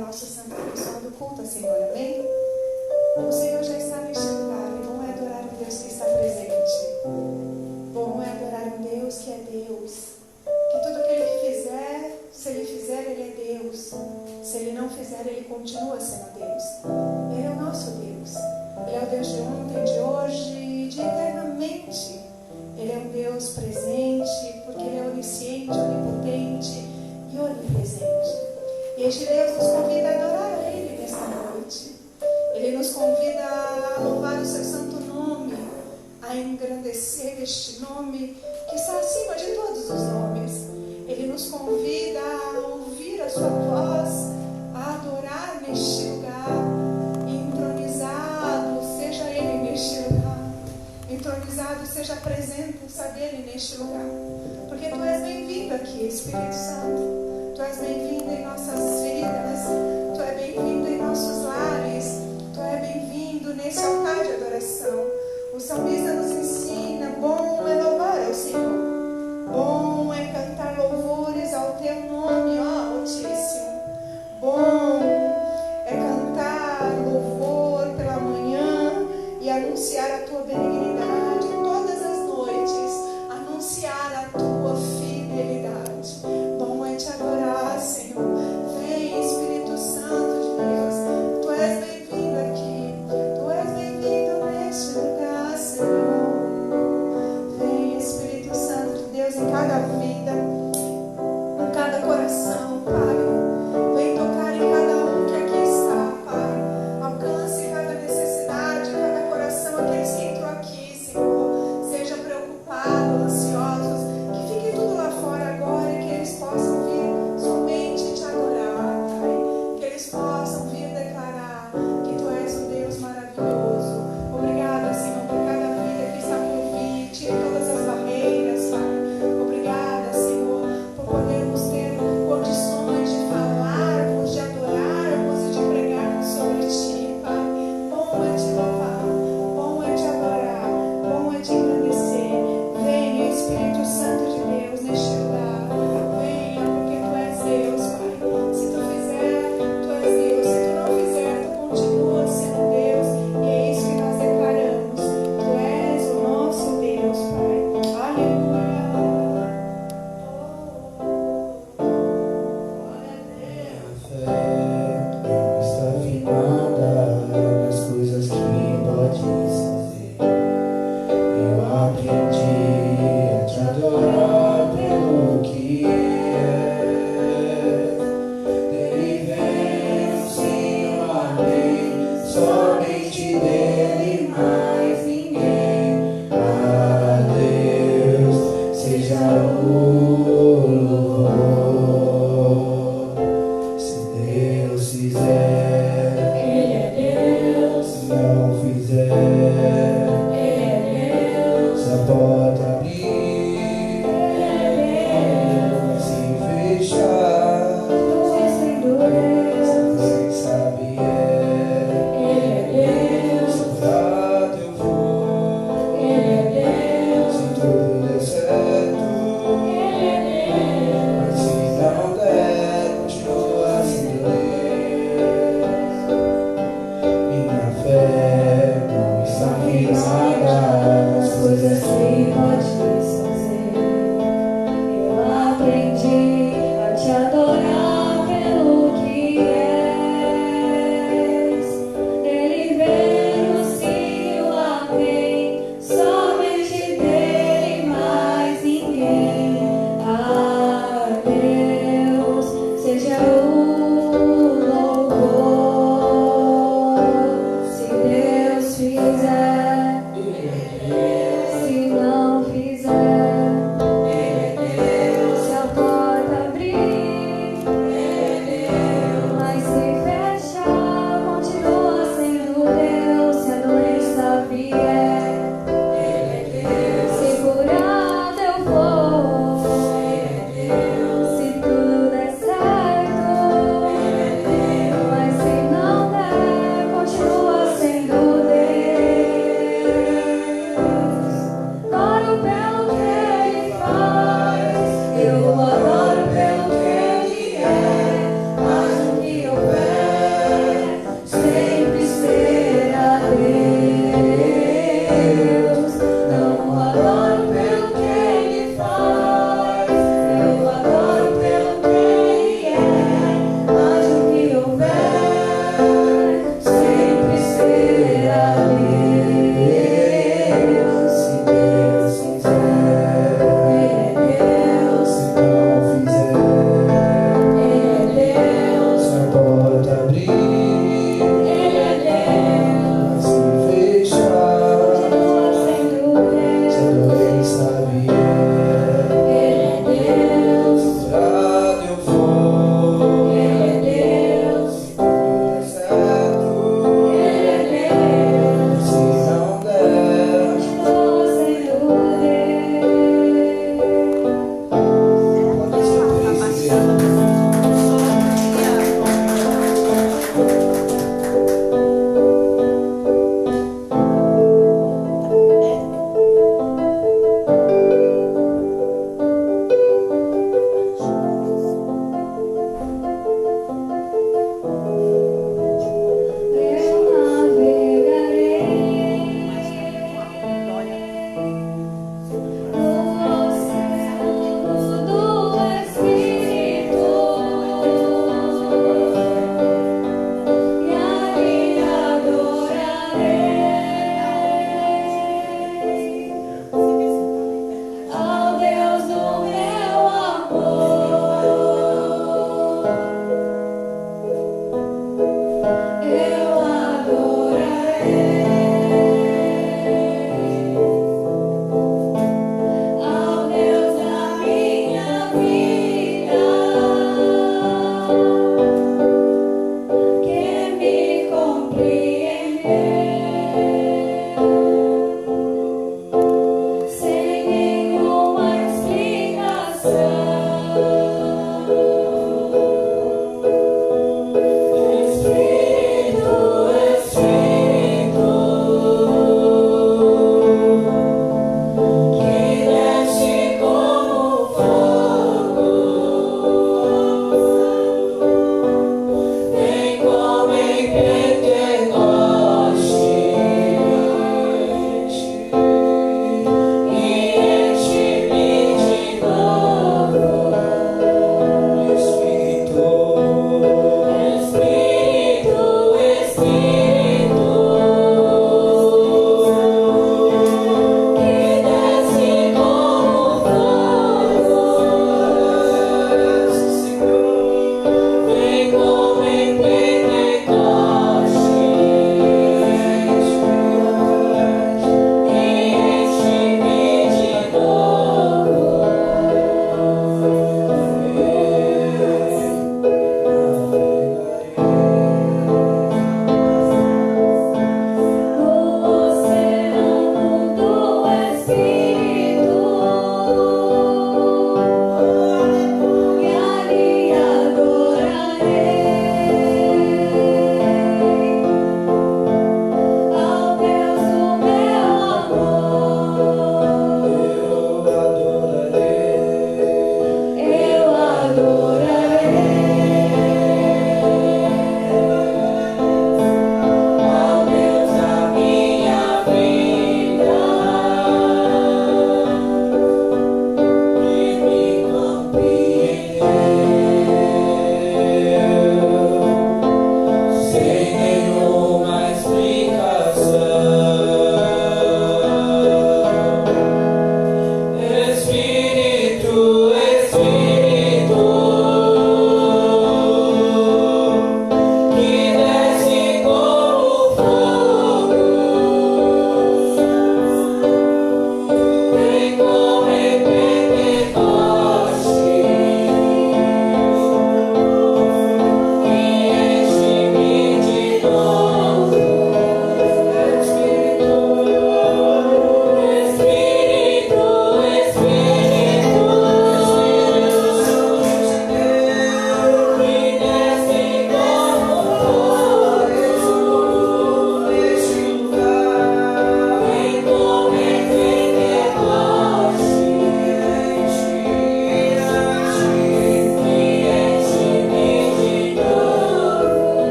nossa santa pessoa do culto, Senhor, amém? O Senhor já está neste lugar, e bom é adorar um Deus que está presente. Bom é adorar um Deus que é Deus, que tudo que Ele fizer, se Ele fizer, Ele é Deus. Se Ele não fizer, Ele continua sendo Deus. Ele é o nosso Deus. Ele é o Deus de ontem, de hoje e de eternamente. Ele é um Deus presente, porque Ele é onisciente, onipotente e onipresente. E este Deus nos convida a adorar a Ele nesta noite. Ele nos convida a louvar o seu santo nome, a engrandecer este nome que está acima de todos os nomes. Ele nos convida a ouvir a sua voz, a adorar neste lugar. Entronizado seja Ele neste lugar. Entronizado seja a presença dEle neste lugar. Porque Tu és bem-vindo aqui, Espírito Santo. Tu és bem-vindo em nossas vidas. Tu és bem-vindo em nossos lares. Tu és bem-vindo nesse altar de adoração. O salmista nos ensina: bom é louvar ao Senhor. Bom é cantar louvores ao Teu nome, ó Altíssimo. Bom é cantar louvor pela manhã e anunciar a Tua benignidade todas as noites, anunciar a Tua fidelidade. Bom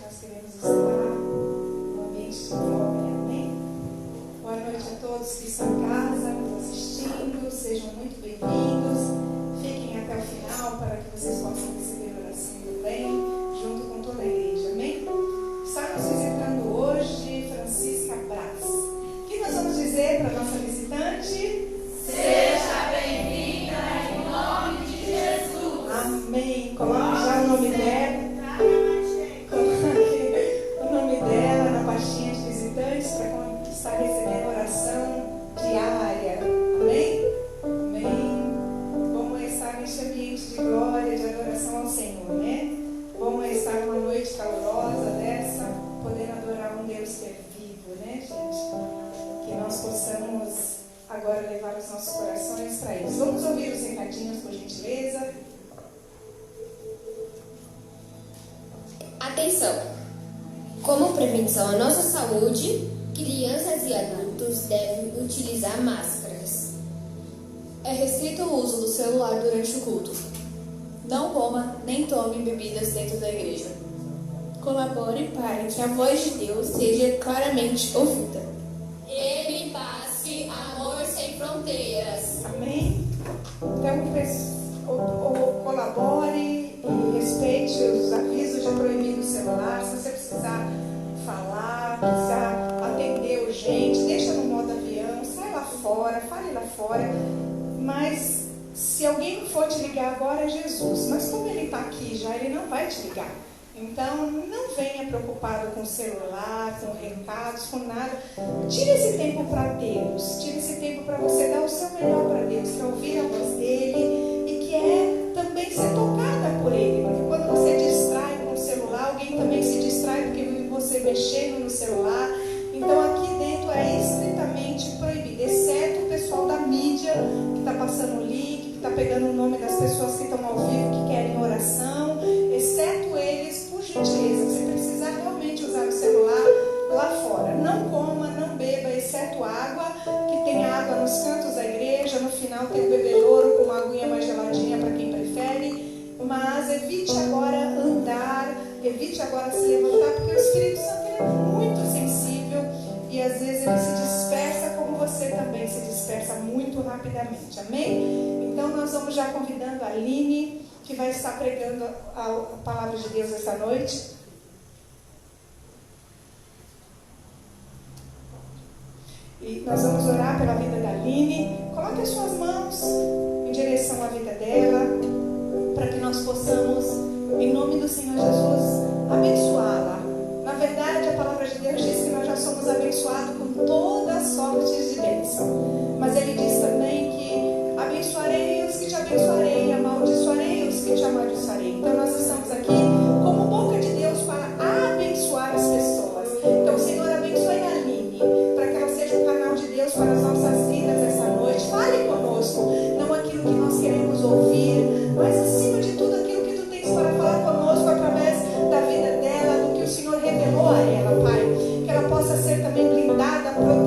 nós queremos estar no ambiente de glória, amém? Boa noite a todos que estão em casa, nos assistindo, sejam muito bem-vindos. Fiquem até o final para que vocês possam receber a oração do bem, junto com toda a igreja, amém? Está nos visitando hoje Francisca Braz. O que nós vamos dizer para a nossa visitante? Seja bem-vinda em nome de Jesus. Amém. Coloque já o nome dela. Coloque o nome dela na pastinha de visitantes para estar recebendo oração diária. Amém? Amém. Bom é estar neste ambiente de glória, de adoração ao Senhor, né? Bom é estar numa noite calorosa dessa, podendo adorar um Deus que é vivo, né, gente? Que nós possamos agora levar os nossos corações para eles. Vamos ouvir os recadinhos, por gentileza. Atenção! Como prevenção à nossa saúde, crianças e adultos devem utilizar máscaras. É restrito o uso do celular durante o culto. Não coma nem tome bebidas dentro da igreja. Colabore para que a voz de Deus seja claramente ouvida. Ele passe amor sem fronteiras. Amém? Então, colabore e respeite os avisos de proibir o celular. Se você precisar falar, precisar atender urgente, deixa no modo avião, sai lá fora, fale lá fora. Mas se alguém for te ligar agora é Jesus. Mas como ele está aqui já, ele não vai te ligar. Então, não venha preocupado com o celular, com recados, com nada. Tire esse tempo para Deus. Tire esse tempo para você dar o seu melhor para Deus, que é ouvir a voz dele e que é também ser tocada por ele. Porque quando você distrai com o celular, alguém também se distrai porque vive você mexendo no celular. Então, aqui dentro é estritamente proibido, exceto o pessoal da mídia que está passando o link, que está pegando o nome das pessoas que estão ao vivo, que querem oração, exceto eles, por gentileza. Se precisar realmente usar o celular, lá fora. Não coma, não beba, exceto água, que tem água nos cantos da igreja, no final tem o bebedouro com uma aguinha mais geladinha para quem prefere. Mas evite agora andar, evite agora se levantar, porque o Espírito Santo ele é muito sensível e às vezes ele se dispersa como você também se dispersa muito rapidamente, amém? Então nós vamos já convidando a Aline, que vai estar pregando a palavra de Deus esta noite. E nós vamos orar pela vida da Aline. Coloque as suas mãos em direção à vida dela, para que nós possamos, em nome do Senhor Jesus, abençoá-la. Na verdade, a palavra de Deus diz que nós já somos abençoados com toda sorte de bênção. Mas ele diz também que abençoarei os que te abençoarei, amaldiçoarei os que te amaldiçoarei. Então nós estamos aqui como boca de Deus para abençoar as pessoas. Então, Senhor, abençoe a Aline, para que ela seja um canal de Deus para as nossas vidas essa noite. Fale conosco, não aquilo que nós queremos ouvir, mas acima de tudo aquilo que tu tens para falar conosco através da vida dela, do que o Senhor revelou a ela, Pai. Que ela possa ser também blindada, protegida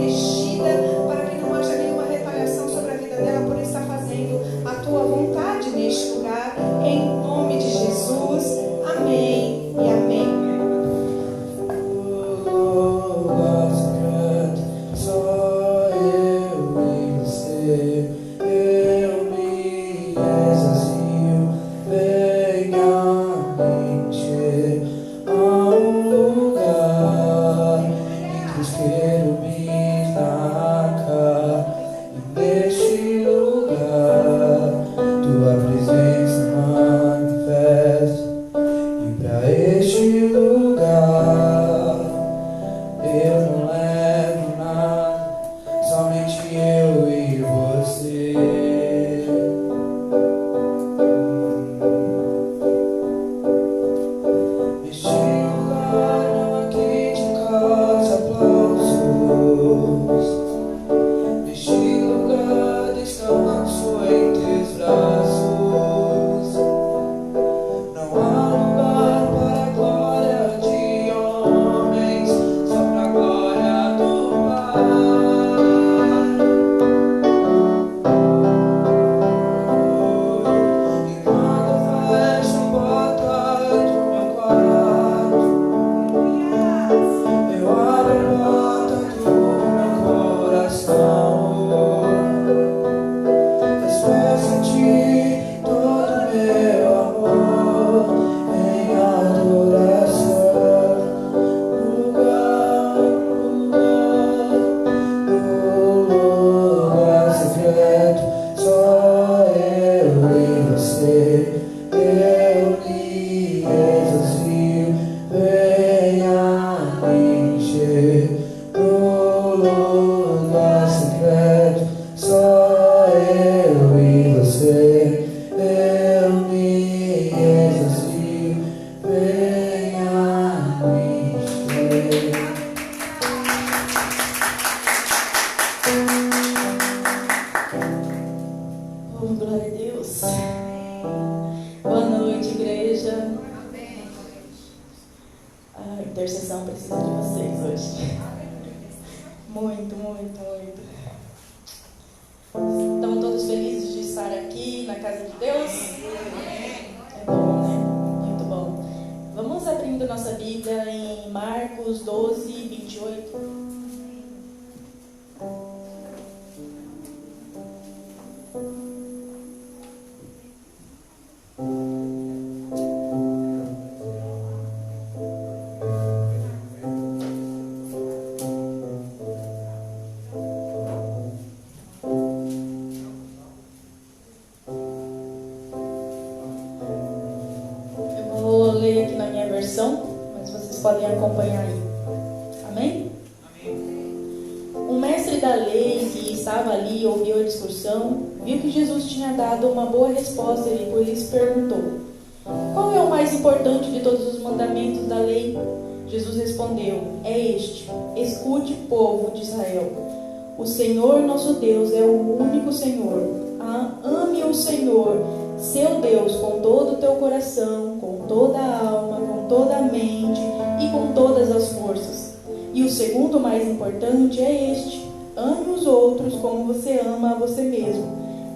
intercessão precisa de vocês hoje. Muito, muito, muito. Estão todos felizes de estar aqui na casa de Deus? É bom, né? Muito bom. Vamos abrindo nossa Bíblia em Marcos 12, 28. Mas vocês podem acompanhar aí. Amém? Um mestre da lei que estava ali ouviu a discussão, viu que Jesus tinha dado uma boa resposta e por isso perguntou: qual é o mais importante de todos os mandamentos da lei? Jesus respondeu: é este: escute, povo de Israel. O Senhor nosso Deus é o único Senhor. Ame o Senhor, seu Deus, com todo o teu coração, com toda a alma, com toda a mente e com todas as forças. E o segundo mais importante é este: ame os outros como você ama a você mesmo.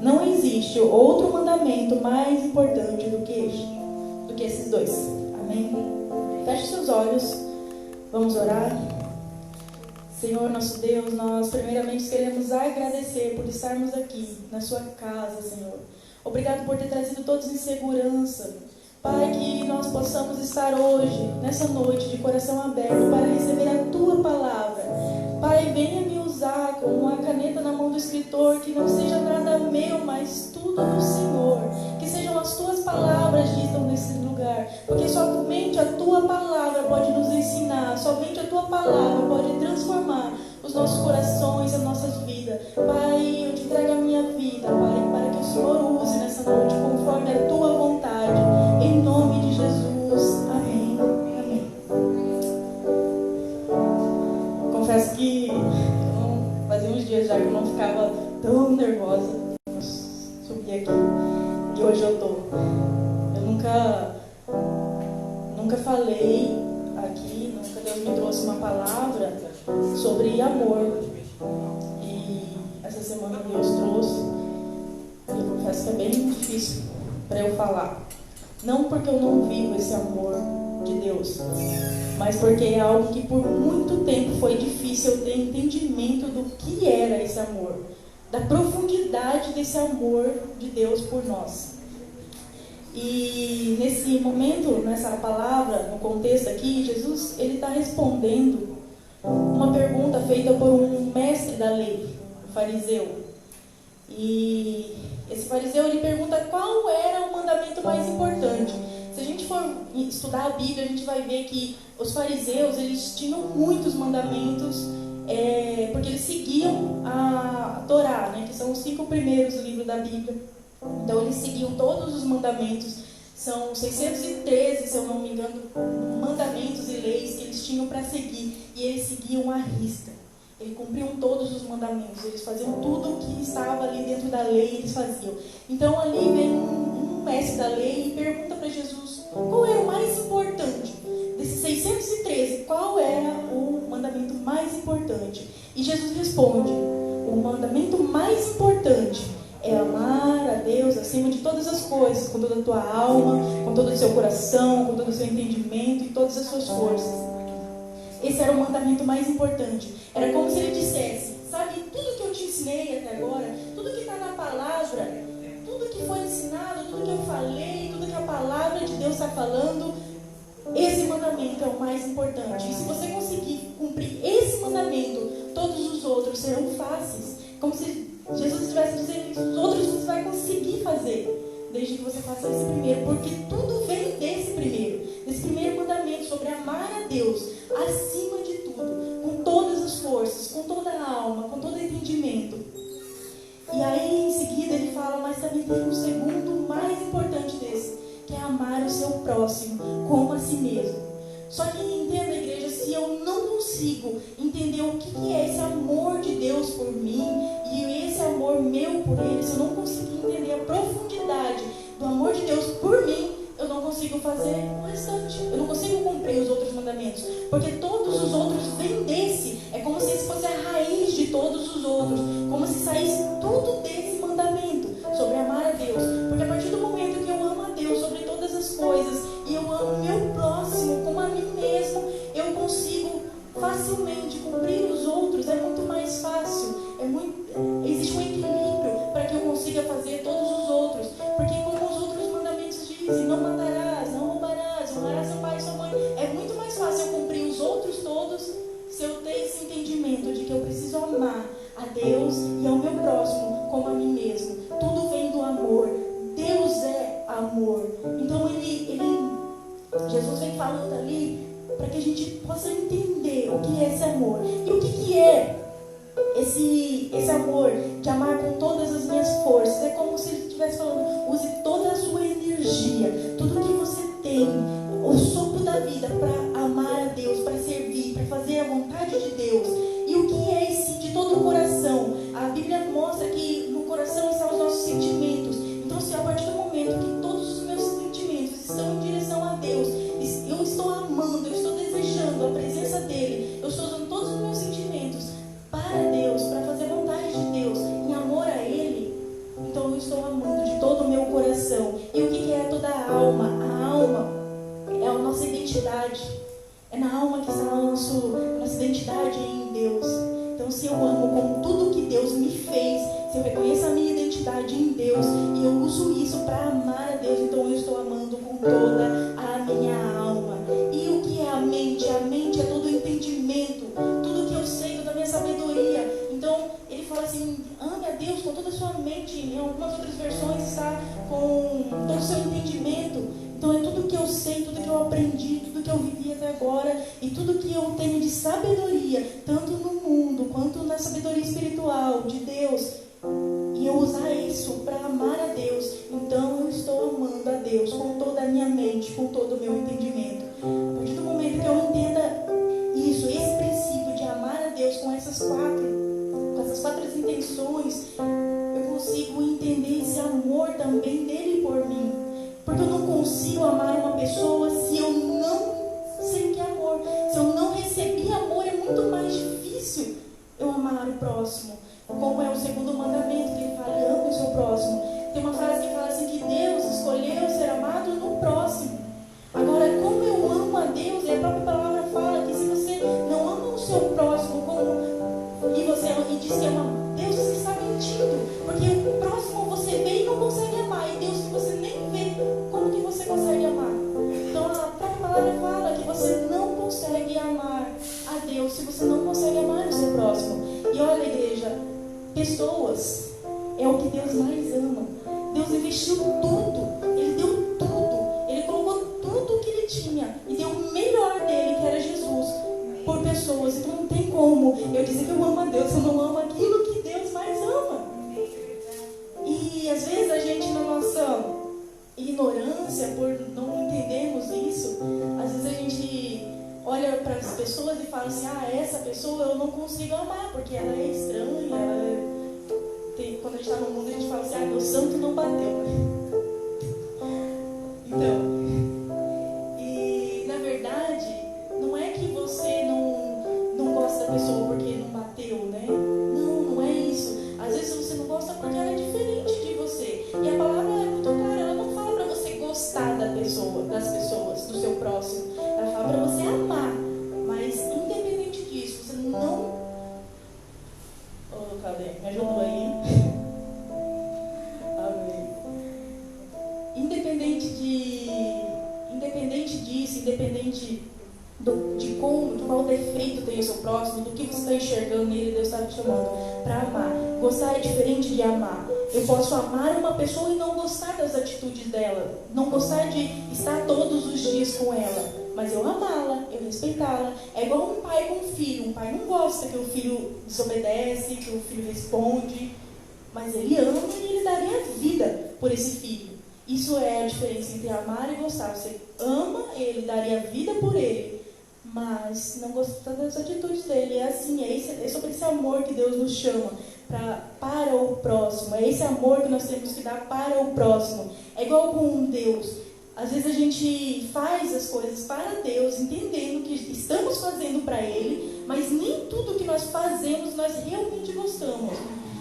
Não existe outro mandamento mais importante do que esses dois. Amém? Feche seus olhos. Vamos orar. Senhor nosso Deus, nós primeiramente queremos agradecer por estarmos aqui na sua casa, Senhor. Obrigado por ter trazido todos em segurança. Pai, que nós possamos estar hoje, nessa noite, de coração aberto para receber a Tua palavra. Pai, venha me usar como a caneta na mão do escritor, que não seja nada meu, mas tudo do Senhor. Que sejam as Tuas palavras ditas nesse lugar, porque somente a Tua palavra pode nos ensinar, somente a Tua palavra pode transformar os nossos corações, as nossas vidas. Pai, eu te entrego a minha vida, Pai, para que o Senhor use nessa noite conforme a Tua vontade. Em nome de Jesus. Amém. Amém. Confesso que fazia uns dias já que eu não ficava tão nervosa. Subi aqui. E hoje eu tô. Eu nunca falei aqui, nunca Deus me trouxe uma palavra sobre amor. E essa semana Deus trouxe. Eu confesso que é bem difícil para eu falar. Não porque eu não vivo esse amor de Deus, mas porque é algo que por muito tempo foi difícil eu ter entendimento do que era esse amor, da profundidade desse amor de Deus por nós. E nesse momento, nessa palavra, no contexto aqui, Jesus ele está respondendo uma pergunta feita por um mestre da lei, um fariseu. E esse fariseu ele pergunta qual era o mandamento mais importante. Se a gente for estudar a Bíblia, a gente vai ver que os fariseus eles tinham muitos mandamentos, porque eles seguiam a Torá, né, que são os 5 primeiros livros da Bíblia. Então eles seguiam todos os mandamentos. São 613, se eu não me engano, mandamentos e leis que eles tinham para seguir. E eles seguiam à risca. Eles cumpriam todos os mandamentos, eles faziam tudo o que estava ali dentro da lei, eles faziam. Então ali vem um mestre da lei e pergunta para Jesus qual era o mais importante. Desses 613, qual era o mandamento mais importante? E Jesus responde: o mandamento mais importante é amar a Deus acima de todas as coisas, com toda a tua alma, com todo o seu coração, com todo o seu entendimento e todas as suas forças. Esse era o mandamento mais importante. Era como se ele dissesse: sabe, tudo que eu te ensinei até agora, tudo que está na palavra, tudo que foi ensinado, tudo que eu falei, tudo que a palavra de Deus está falando, esse mandamento é o mais importante. E se você conseguir cumprir esse mandamento, todos os outros serão fáceis. Como se Jesus estivesse dizendo que os outros você vai conseguir fazer, desde que você faça esse primeiro, porque tudo vem desse primeiro mandamento sobre amar a Deus acima de tudo, com todas as forças, com toda a alma, com todo o entendimento. E aí em seguida ele fala: mas também tem um segundo mais importante desse, que é amar o seu próximo como a si mesmo. Só que entenda, igreja, se eu não consigo entender o que é esse amor de Deus por mim e esse amor meu por Ele, se eu não conseguir entender a profundidade do amor de Deus por mim, eu não consigo fazer o restante. Eu não consigo cumprir os outros mandamentos. mandamentos, porque todos os outros vêm desse. É como se esse fosse a raiz de todos os outros, como se saísse tudo desse mandamento sobre amar a Deus. Porque a partir do momento que eu amo a Deus sobre todas as coisas e eu amo o meu próximo como a mim mesmo, eu consigo facilmente cumprir os outros. É muito mais fácil, existe um equilíbrio para que eu consiga fazer todos os outros, porque como os outros mandamentos dizem, não matarás, não roubarás, honrarás seu pai e sua mãe, é muito mais fácil eu cumprir os outros todos se eu tenho esse entendimento de que eu preciso amar a Deus e ao meu próximo como a mim mesmo. Tudo vem do amor. Deus é amor. Então Jesus vem falando ali para que a gente possa entender o que é esse amor. E o que é esse amor de amar com todas as minhas forças. É como se ele estivesse falando, use toda a sua energia, tudo que você tem, o sopro da vida para amar a Deus, para servir, para fazer a vontade de Deus. E o que é esse de todo o coração? A Bíblia mostra que no coração estão os nossos sentimentos. Então, se a partir do momento que todos os meus sentimentos estão em direção a Deus, eu estou amando, eu estou desejando a presença dEle, eu estou usando todos os meus sentimentos para Deus, para fazer a vontade de Deus, em amor a Ele, então eu estou amando de todo o meu coração. E o que é toda a alma? A alma é a nossa identidade. É na alma que está a nossa identidade em Deus. Então, se eu amo com tudo que Deus me fez, se eu reconheço a minha identidade em Deus e eu uso isso para amar a Deus, então eu estou amando com toda a minha alma. E o que é a mente? A mente é todo o entendimento, tudo que eu sei, toda a minha sabedoria. Então, ele fala assim, ame a Deus com toda a sua mente. Em algumas outras versões está com todo o seu entendimento. Então, é tudo que eu sei, tudo que eu aprendi, tudo que eu vivi até agora e tudo que eu tenho de sabedoria, tanto no mundo quanto na sabedoria espiritual de Deus, e eu usar isso para amar a Deus, então eu estou amando a Deus com toda a minha mente, com todo o meu entendimento. A partir do momento que eu entenda isso, esse princípio de amar a Deus com essas quatro intenções, eu consigo entender esse amor também dele por mim. Porque eu não consigo amar uma pessoa se eu não sei o que é amor. Se eu não recebi amor, é muito mais difícil eu amar o próximo. Como é o segundo mandamento, que ele fala, ame o seu próximo. Tem uma frase que fala assim, que Deus escolheu ser amado no próximo. Agora, como eu amo a Deus, e a própria palavra fala que se você não ama o seu próximo e diz que ama Deus, você está mentindo. Porque o próximo você vê e não consegue amar. E Deus que você nem vê, como que você consegue amar? Então a própria palavra fala que você não consegue amar a Deus se você não consegue amar o seu próximo. E olha, igreja, pessoas é o que Deus mais ama. Deus investiu tudo, Ele deu tudo, Ele colocou tudo o que Ele tinha e deu o melhor dele, que era Jesus, por pessoas. Então não tem como eu dizer que eu amo a Deus se eu não amo aquilo que Deus mais ama. E às vezes a gente, na nossa ignorância, por não entendermos isso, às vezes a gente olha para as pessoas e fala assim, essa pessoa eu não consigo amar, porque ela é estranha, quando a gente está no mundo a gente fala assim, meu santo não bateu. Então, e na verdade, não é que você não gosta da pessoa porque não bateu, né? Não é isso. Às vezes você não gosta porque ela é diferente de você. E a palavra é muito clara, ela não fala para você gostar das pessoas, do seu próximo. Ela fala para você amar. Mas independente disso, você não... Cadê? Me ajudou aí. Amém. Independente disso, independente de qual defeito tem o seu próximo, do que você está enxergando nele, Deus está te chamando para amar. Gostar é diferente de amar. Eu posso amar uma pessoa e não gostar das atitudes dela, não gostar de estar todos os dias com ela, mas eu amá-la, eu respeitá-la. É igual um pai com um filho. Um pai não gosta que o filho desobedece, que o filho responde, mas ele ama e ele daria a vida por esse filho. Isso é a diferença entre amar e gostar. Você ama ele, daria a vida por ele, mas não gosta das atitudes dele. É assim, é sobre esse amor que Deus nos chama para o próximo. É esse amor que nós temos que dar para o próximo. É igual com Deus. Às vezes a gente faz as coisas para Deus, entendendo que estamos fazendo para Ele, mas nem tudo que nós fazemos nós realmente gostamos.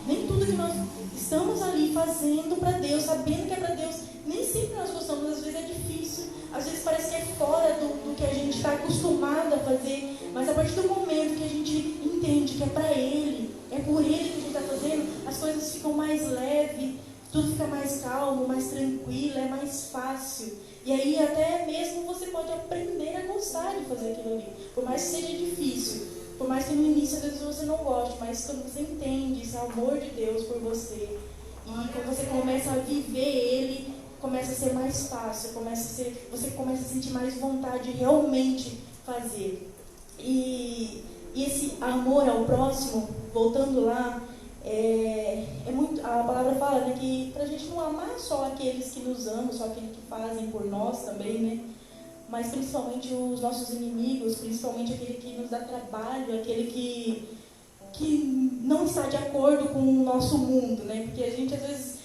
Nem tudo que nós estamos ali fazendo para Deus, sabendo que é para Deus, nem sempre nós gostamos. Às vezes é difícil, às vezes parece que é fora do que a gente está acostumado a fazer, mas a partir do momento que a gente entende que é para Ele, é por Ele que a gente está fazendo, as coisas ficam mais leves, tudo fica mais calmo, mais tranquilo, é mais fácil. E aí até mesmo você pode aprender a gostar de fazer aquilo ali, por mais que seja difícil, por mais que no início às vezes você não goste, mas quando você entende esse amor de Deus por você, e quando você começa a viver Ele, começa a ser mais fácil, você começa a sentir mais vontade de realmente fazer. E esse amor ao próximo, voltando lá, a palavra fala, né, que para a gente não amar só aqueles que nos amam, só aqueles que fazem por nós também, né? Mas principalmente os nossos inimigos, principalmente aquele que nos dá trabalho, aquele que não está de acordo com o nosso mundo, né? Porque a gente às vezes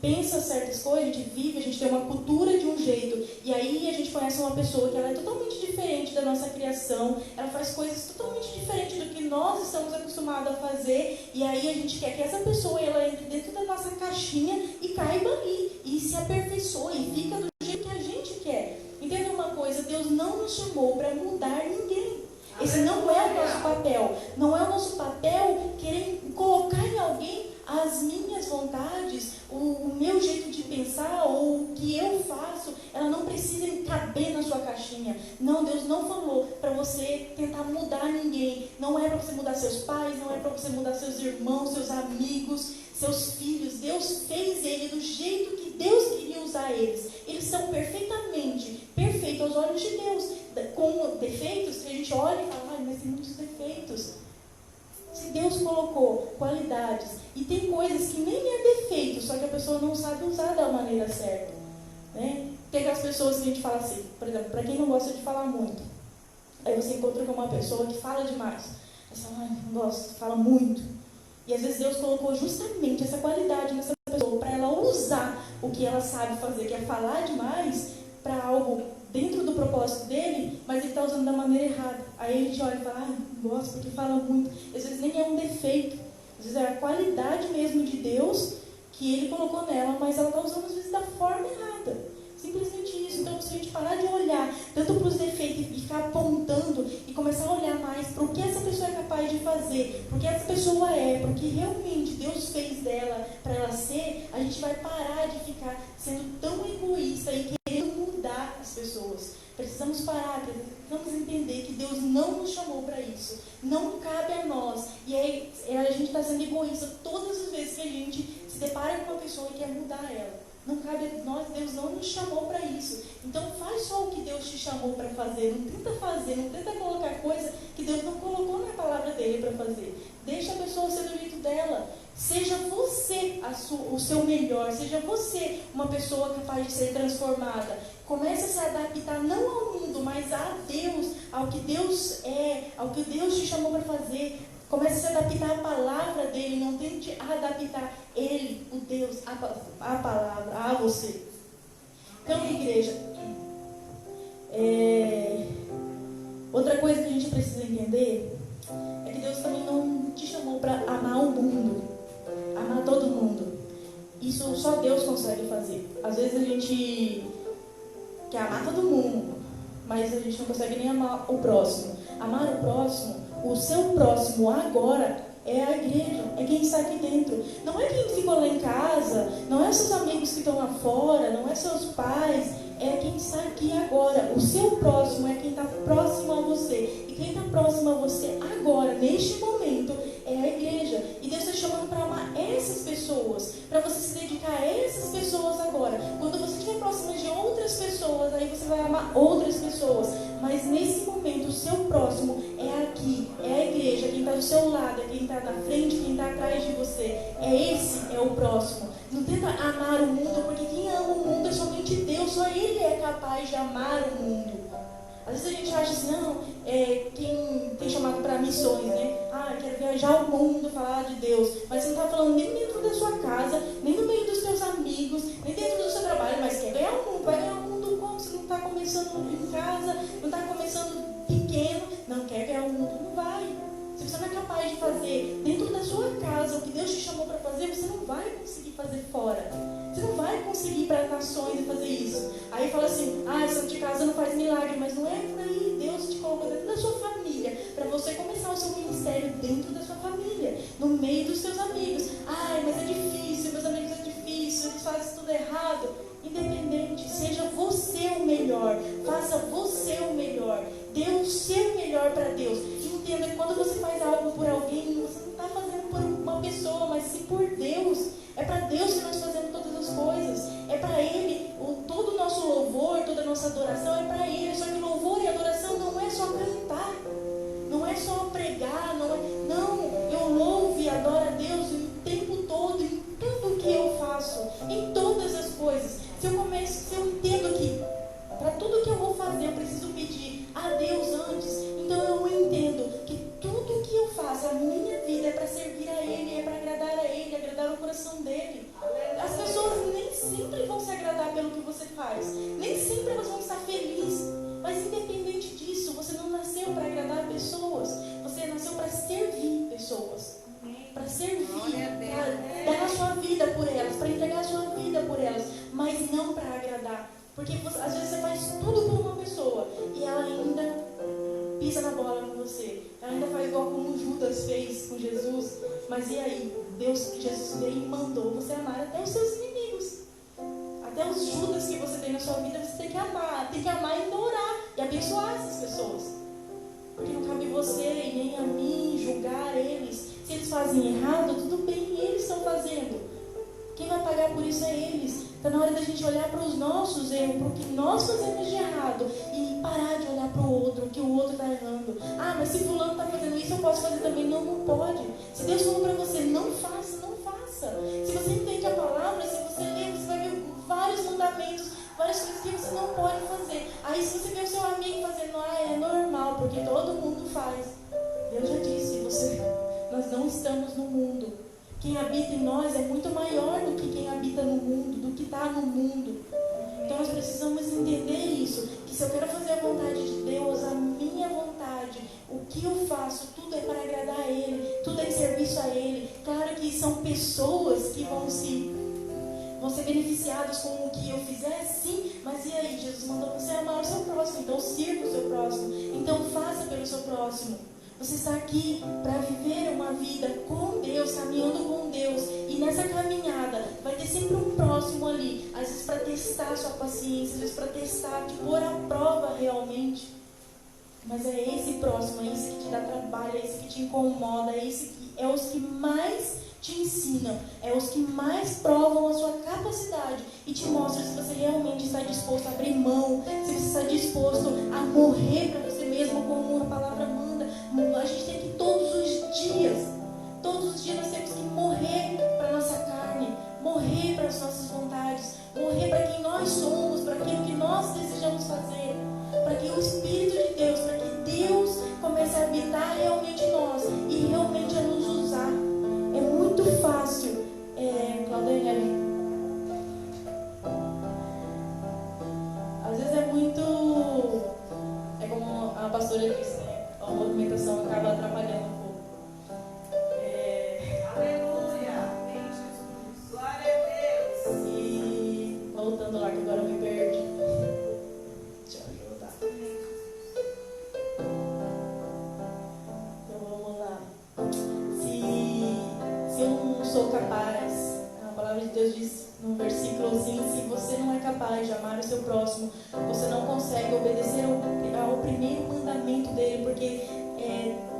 pensa certas coisas, a gente vive, a gente tem uma cultura de um jeito, e aí a gente conhece uma pessoa que ela é totalmente diferente da nossa criação, ela faz coisas totalmente diferentes do que nós estamos acostumados a fazer, e aí a gente quer que essa pessoa ela entre dentro da nossa caixinha e caiba ali, e se aperfeiçoe, e fica do jeito que a gente quer. Entenda uma coisa, Deus não nos chamou para mudar ninguém. Esse não é o nosso papel. Não é o nosso papel querer colocar em alguém as minhas vontades, o meu jeito de pensar, ou o que eu faço. Ela não precisa caber na sua caixinha. Não, Deus não falou para você tentar mudar ninguém. Não é para você mudar seus pais, não é para você mudar seus irmãos, seus amigos, seus filhos. Deus fez ele do jeito que Deus queria usar eles. Eles são perfeitamente perfeitos aos olhos de Deus. Com defeitos que a gente olha e fala, mas tem muitos defeitos. Se Deus colocou qualidades, e tem coisas que nem é defeito, só que a pessoa não sabe usar da maneira certa, né? Tem aquelas pessoas que a gente fala assim, por exemplo, para quem não gosta de falar muito, aí você encontra com uma pessoa que fala demais, aí você fala, não gosto, fala muito, e às vezes Deus colocou justamente essa qualidade nessa pessoa, para ela usar o que ela sabe fazer, que é falar demais, para algo dentro do propósito dele, mas ele está usando da maneira errada. Aí a gente olha e fala, não gosto porque fala muito. Às vezes nem é um defeito, às vezes é a qualidade mesmo de Deus que ele colocou nela, mas ela está usando às vezes da forma errada. Simplesmente isso. Então, se a gente parar de olhar tanto para os defeitos e ficar apontando e começar a olhar mais para o que essa pessoa é capaz de fazer, para o que essa pessoa é, para o que realmente Deus fez dela para ela ser, a gente vai parar de ficar sendo tão egoísta e querendo mudar as pessoas. Precisamos parar, precisamos entender que Deus não nos chamou para isso. Não cabe a nós. E aí a gente está sendo egoísta todas as vezes que a gente se depara com uma pessoa e quer mudar ela. Não cabe a nós, Deus não nos chamou para isso. Então faz só o que Deus te chamou para fazer. Não tenta fazer, não tenta colocar coisa que Deus não colocou na palavra dele para fazer. Deixa a pessoa ser do jeito dela. Seja você o seu melhor. Seja você uma pessoa capaz de ser transformada. Comece a se adaptar não ao mundo, mas a Deus, ao que Deus é, ao que Deus te chamou para fazer. Comece a se adaptar à palavra dele, não tente adaptar ele, o Deus, a palavra, a você. Então, igreja, outra coisa que a gente precisa entender é que Deus também não te chamou para amar o mundo, amar todo mundo. Isso só Deus consegue fazer. Às vezes a gente quer amar todo mundo, mas a gente não consegue nem amar o próximo. Amar o próximo, o seu próximo agora é a igreja, é quem está aqui dentro. Não é quem ficou lá em casa, não é seus amigos que estão lá fora, não é seus pais, é quem está aqui agora. O seu próximo é quem está próximo a você. E quem está próximo a você agora, neste momento, é a igreja. E Deus está chamando para amar essas pessoas, para você se dedicar a essas pessoas agora. Quando você estiver próximo de outras pessoas, aí você vai amar outras pessoas. Mas nesse momento, o seu próximo é aqui, é a igreja, quem está do seu lado, é quem está na frente, quem está atrás de você. Esse é o próximo. Não tenta amar o mundo, porque quem ama o mundo é somente Deus, só Ele é capaz de amar o mundo. Às vezes a gente acha assim, não, quem tem chamado para missões, né? Quero viajar o mundo, falar de Deus. Mas você não está falando nem dentro da sua casa, nem no meio dos seus amigos, nem dentro do seu trabalho, mas quer ganhar o mundo, vai ganhar o mundo começando em casa, não está começando pequeno, não quer ganhar o mundo, não vai. Se você não é capaz de fazer dentro da sua casa o que Deus te chamou para fazer, você não vai conseguir fazer fora. Você não vai conseguir ir para nações e fazer isso. Aí fala assim, santo de casa não faz milagre, mas não é por aí. Deus te colocou dentro da sua família para você começar o seu ministério dentro da sua família, no meio dos seus amigos. Mas é difícil, meus amigos é difícil, eles fazem tudo errado. Independente, seja você o melhor, faça você o melhor, dê o seu melhor para Deus. E entenda que quando você faz algo por alguém, você não está fazendo por uma pessoa, mas sim por Deus. É para Deus que nós fazemos todas as coisas, é para Ele, todo o nosso louvor, toda a nossa adoração é para Ele. Só que louvor e adoração não é só cantar, não é só pregar, não, eu louvo e adoro a Deus o tempo todo, em tudo que eu faço, em todas as coisas. Se eu entendo que para tudo que eu vou fazer eu preciso pedir a Deus antes, então eu entendo que tudo que eu faço, a minha vida é para servir a Ele, é para agradar a Ele, agradar o coração dEle. As pessoas nem sempre vão se agradar pelo que você faz, nem sempre elas vão estar felizes, mas independente disso, você não nasceu para agradar pessoas, você nasceu para servir pessoas, para servir, para dar a sua vida por elas, para entregar a sua vida por elas, mas não para agradar. Porque às vezes você faz tudo por uma pessoa e ela ainda pisa na bola com você. Ela ainda faz igual como Judas fez com Jesus. Mas e aí? Jesus veio e mandou você amar até os seus inimigos. Até os Judas que você tem na sua vida, você tem que amar. Tem que amar e ainda orar e abençoar essas pessoas. Porque não cabe você e nem a mim julgar eles. Se eles fazem errado, tudo bem, eles estão fazendo. Quem vai pagar por isso é eles. Está na hora da gente olhar para os nossos erros, para o que nós fazemos de errado e parar de olhar para o outro, que o outro está errando. Mas se fulano está fazendo isso, eu posso fazer também. Não, não pode. Se Deus falou para você, não faça, não faça. Se você entende a palavra, se você lê, você vai ver vários mandamentos, várias coisas que você não pode fazer. Aí se você vê o seu amigo fazendo, é normal, porque todo mundo faz. Deus já disse, nós não estamos no mundo. Quem habita em nós é muito maior do que quem habita no mundo, do que está no mundo. Então nós precisamos entender isso, que se eu quero fazer a vontade de Deus, a minha vontade, o que eu faço, tudo é para agradar a Ele, tudo é em serviço a Ele. Claro que são pessoas que vão ser beneficiadas com o que eu fizer, sim, mas e aí? Jesus mandou você amar o seu próximo, então sirva o seu próximo, então faça pelo seu próximo. Você está aqui para viver uma vida com Deus, caminhando com Deus. E nessa caminhada vai ter sempre um próximo ali. Às vezes para testar a sua paciência, às vezes para testar, te pôr à prova realmente. Mas é esse próximo, é esse que te dá trabalho, é esse que te incomoda, é os que mais te ensinam, é os que mais provam a sua capacidade e te mostram se você realmente está disposto a abrir mão, se você está disposto a morrer para você mesmo, como a palavra manda. A gente tem que todos os dias nós temos que morrer para a nossa carne, morrer para as nossas vontades, morrer para quem nós somos, para aquilo que nós desejamos fazer, para que o Espírito de Deus, para que Deus comece a habitar realmente em nós e realmente a nos usar. É muito fácil, Claudinha, às vezes é como a pastora disse, a movimentação acaba atrapalhando um pouco. Aleluia! Glória a Deus! E voltando lá, que agora eu me perdi. Deixa eu ajudar. Então vamos lá. Se eu não sou capaz, a palavra de Deus diz no versículo assim, se você não é capaz de amar o seu próximo, você não consegue obedecer ao primeiro mandamento dele, porque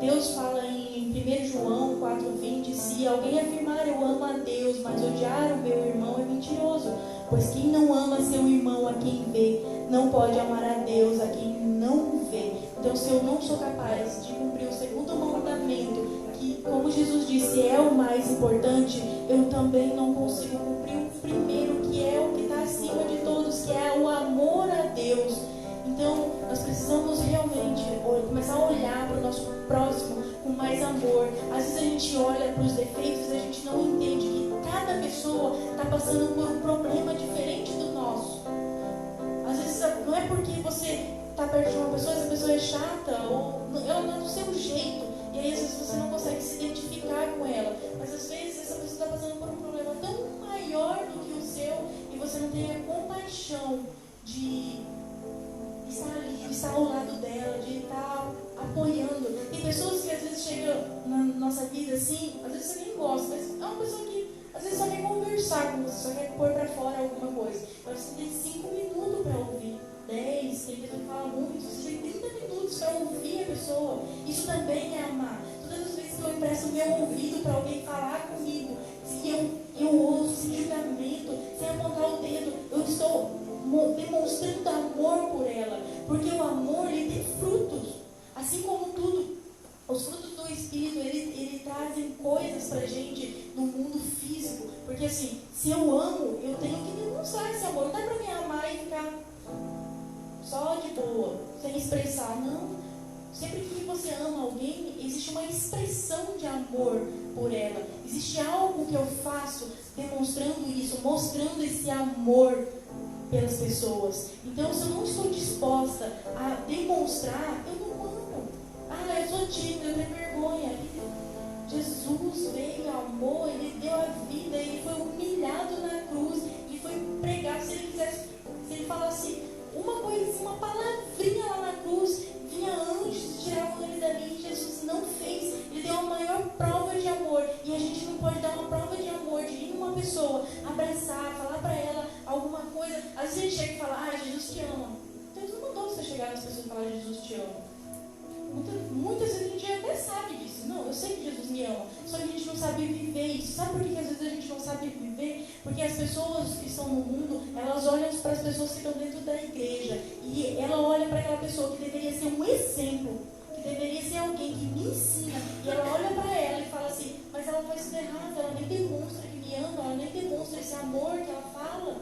Deus fala em 1 João 4,20, se alguém afirmar eu amo a Deus, mas odiar o meu irmão é mentiroso, pois quem não ama seu irmão a quem vê, não pode amar a Deus a quem não vê. Então se eu não sou capaz de cumprir o segundo mandamento, que como Jesus disse é o mais importante, eu também não consigo cumprir o primeiro, que é o que está acima de todos, que é o amor a Deus. Então nós precisamos realmente começar a olhar para o nosso próximo com mais amor. Às vezes a gente olha para os defeitos e a gente não entende que cada pessoa está passando por um problema diferente do nosso. Às vezes não é porque você está perto de uma pessoa, essa pessoa é chata, ou ela não é do seu jeito. E aí às vezes você não consegue se identificar com ela. Mas às vezes essa pessoa está passando por um problema tão maior do que o seu e você não tem a compaixão de estar ali, de estar ao lado dela, de estar apoiando. Tem pessoas que às vezes chegam na nossa vida assim, às vezes você nem gosta, mas é uma pessoa que às vezes só quer conversar com você, só quer pôr pra fora alguma coisa. Mas você tem 5 minutos para ouvir, 10, tem pessoa que fala muito, você tem 30 minutos para ouvir a pessoa. Isso também é amar. Todas as vezes que eu empresto meu ouvido para alguém falar comigo, se eu ouço sem julgamento, sem apontar o dedo, eu estou demonstrando amor por ela. Porque o amor, ele tem frutos. Assim como tudo, os frutos do Espírito, ele trazem coisas pra gente no mundo físico. Porque assim, se eu amo, eu tenho que demonstrar esse amor. Não dá pra me amar e ficar só de boa, sem expressar. Não. Sempre que você ama alguém, existe uma expressão de amor por ela. Existe algo que eu faço demonstrando isso, mostrando esse amor pelas pessoas. Então, se eu não estou disposta a demonstrar, eu não amo. Eu sou tímida, eu tenho vergonha. Jesus veio, amou, ele deu a vida, ele foi humilhado na cruz, ele foi pregado. Se ele quisesse, se ele falasse uma coisinha, uma palavrinha lá na cruz, vinha anjos, tiravam ele dali. Jesus não fez. Ele deu a maior prova de amor. E a gente não pode dar uma prova de amor, de ir numa pessoa, abraçar, falar pra ela alguma coisa. Às vezes a gente chega e fala, Jesus te ama. Deus não mandou você chegar nas pessoas e falar, Jesus te ama. Muitas vezes a gente até sabe disso. Não, eu sei que Jesus me ama. Só que a gente não sabe viver isso. Sabe por que às vezes a gente não sabe viver? Porque as pessoas que estão no mundo, elas olham para as pessoas que estão dentro da igreja. E ela olha para aquela pessoa que deveria ser um exemplo, que deveria ser alguém que me ensina. E ela olha para ela e fala assim, mas ela faz tudo errado, ela nem demonstra que me ama, ela nem demonstra esse amor que ela fala.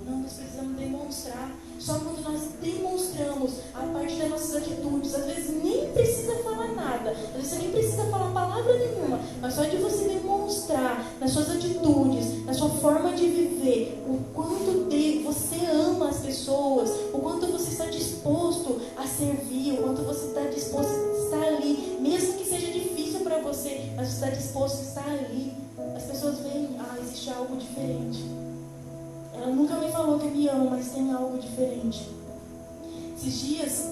Não, nós precisamos demonstrar. Só quando nós demonstramos a partir das nossas atitudes, às vezes nem precisa falar nada, às vezes você nem precisa falar palavra nenhuma, mas só de você demonstrar nas suas atitudes, na sua forma de viver, o quanto você ama as pessoas, o quanto você está disposto a servir, o quanto você está disposto a estar ali, mesmo que seja difícil para você, mas você está disposto a estar ali. As pessoas veem, existe algo diferente. Ela nunca me falou que me ama, mas tem algo diferente. Esses dias,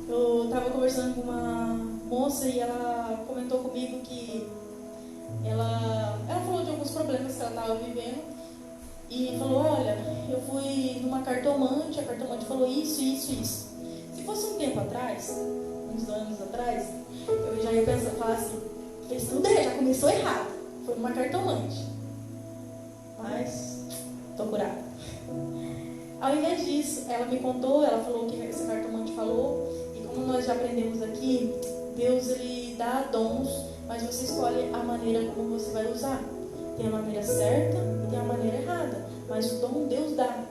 eu estava conversando com uma moça e ela comentou comigo que ela falou de alguns problemas que ela estava vivendo e falou, olha, eu fui numa cartomante, a cartomante falou isso, isso, isso. Se fosse um tempo atrás, uns anos atrás, eu já ia pensar, falar assim, fez tudo errado, já começou errado, foi numa cartomante. Mas estou curada. Ao invés disso, ela me contou, ela falou o que essa cartomante falou, e como nós já aprendemos aqui, Deus ele dá dons, mas você escolhe a maneira como você vai usar. Tem a maneira certa e tem a maneira errada, mas o dom Deus dá.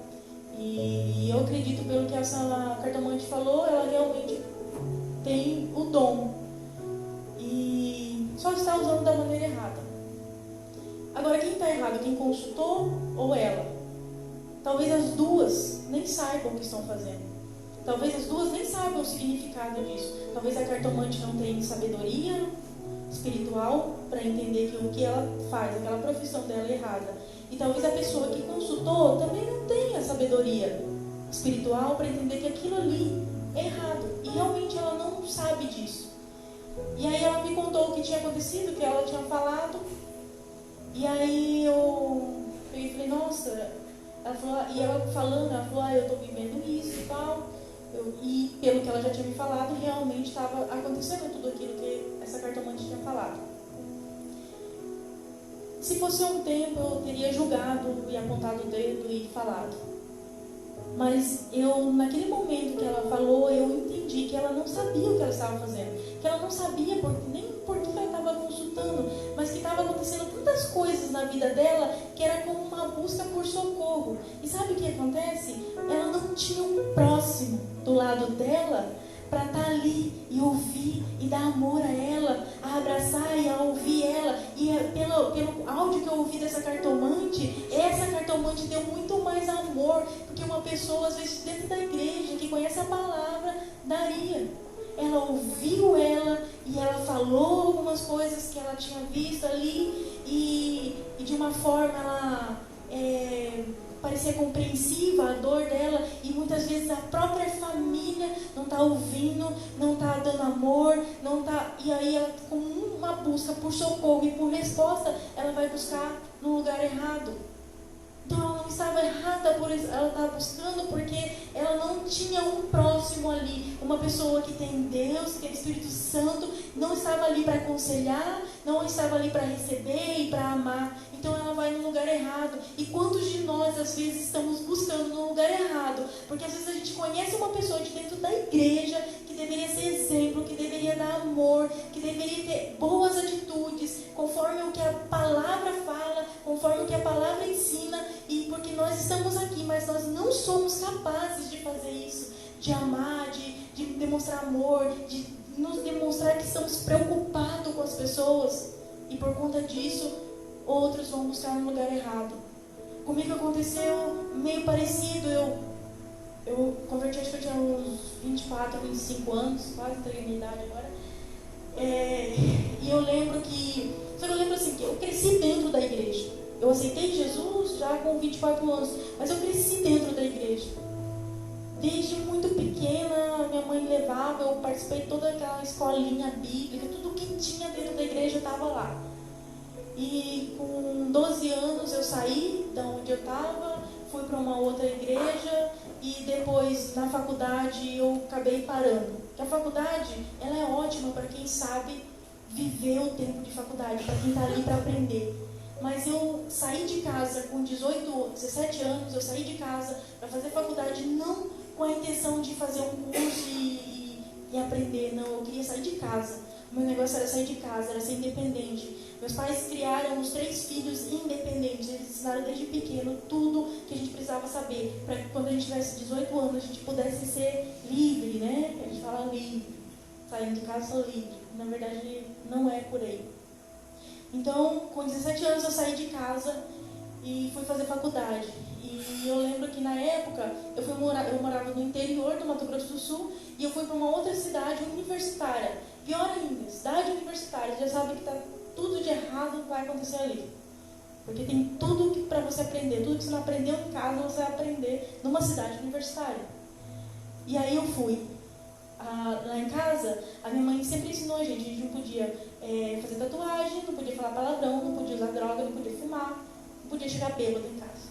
E eu acredito, pelo que essa cartomante falou, ela realmente tem o dom e só está usando da maneira errada. Agora, quem está errado? Quem consultou ou ela? Talvez as duas nem saibam o que estão fazendo. Talvez as duas nem saibam o significado disso. Talvez a cartomante não tenha sabedoria espiritual para entender que o que ela faz, aquela profissão dela é errada. E talvez a pessoa que consultou também não tenha sabedoria espiritual para entender que aquilo ali é errado. E realmente ela não sabe disso. E aí ela me contou o que tinha acontecido, que ela tinha falado. E aí eu falei, nossa... Ela falou, e ela falando, ela falou, eu estou vivendo isso e tal. E pelo que ela já tinha me falado, realmente estava acontecendo tudo aquilo que essa cartomante tinha falado. Se fosse um tempo, eu teria julgado e apontado o dedo e falado. Mas naquele momento que ela falou, eu entendi que ela não sabia o que ela estava fazendo. Que ela não sabia nem por que ela estava consultando, mas que estava acontecendo tantas coisas na vida dela que era como uma busca por socorro. E sabe o que acontece? Ela não tinha um próximo do lado dela para estar ali e ouvir e dar amor a ela, a abraçar e a ouvir ela. E pelo áudio que eu ouvi dessa cartomante, essa cartomante deu muito mais amor amor, porque uma pessoa, às vezes, dentro da igreja, que conhece a palavra, daria. Ela ouviu ela e ela falou algumas coisas que ela tinha visto ali e de uma forma ela parecia compreensiva a dor dela, e muitas vezes a própria família não está ouvindo, não está dando amor, não tá, e aí ela, com uma busca por socorro e por resposta, ela vai buscar no lugar errado. Então ela não estava errada, ela estava buscando porque ela não tinha um próximo ali, uma pessoa que tem Deus, que tem Espírito Santo, não estava ali para aconselhar, não estava ali para receber e para amar. Então ela vai no lugar errado. E quantos de nós às vezes estamos buscando no lugar errado? Porque às vezes a gente conhece uma pessoa de dentro da igreja que deveria ser exemplo, que deveria dar amor, que deveria ter boas atitudes, conforme o que a palavra fala, conforme o que a palavra ensina, e porque nós estamos aqui, mas nós não somos capazes de fazer isso, de amar, de demonstrar amor, de nos demonstrar que estamos preocupados com as pessoas, e por conta disso, outros vão buscar no lugar errado. Comigo aconteceu meio parecido. Eu converti, acho que eu tinha uns 24, 25 anos, quase entreguei a minha idade agora. E eu lembro que... Só que eu lembro assim, que eu cresci dentro da igreja. Eu aceitei Jesus já com 24 anos, mas eu cresci dentro da igreja. Desde muito pequena, minha mãe levava, eu participei de toda aquela escolinha bíblica, tudo que tinha dentro da igreja estava lá. E com 12 anos eu saí da onde eu estava, fui para uma outra igreja, e depois na faculdade eu acabei parando. Porque a faculdade, ela é ótima para quem sabe viver o tempo de faculdade, para quem está ali para aprender. Mas eu saí de casa com 17 anos, eu saí de casa para fazer faculdade, não com a intenção de fazer um curso e aprender, não. Eu queria sair de casa. O meu negócio era sair de casa, era ser independente. Meus pais criaram os 3 filhos independentes. Eles ensinaram desde pequeno tudo que a gente precisava saber, para que quando a gente tivesse 18 anos, a gente pudesse ser livre, né? A gente fala livre. Saindo de casa, sou livre. Na verdade, não é por aí. Então, com 17 anos eu saí de casa e fui fazer faculdade. E eu lembro que na época eu morava no interior do Mato Grosso do Sul, e eu fui para uma outra cidade universitária. Pior ainda, cidade universitária, já sabe que está tudo de errado vai acontecer ali. Porque tem tudo para você aprender, tudo que você não aprendeu em casa você vai aprender numa cidade universitária. E aí eu fui. Lá em casa, a minha mãe sempre ensinou a gente não podia fazer tatuagem, não podia falar palavrão, não podia usar droga, não podia fumar, não podia chegar bêbado em casa.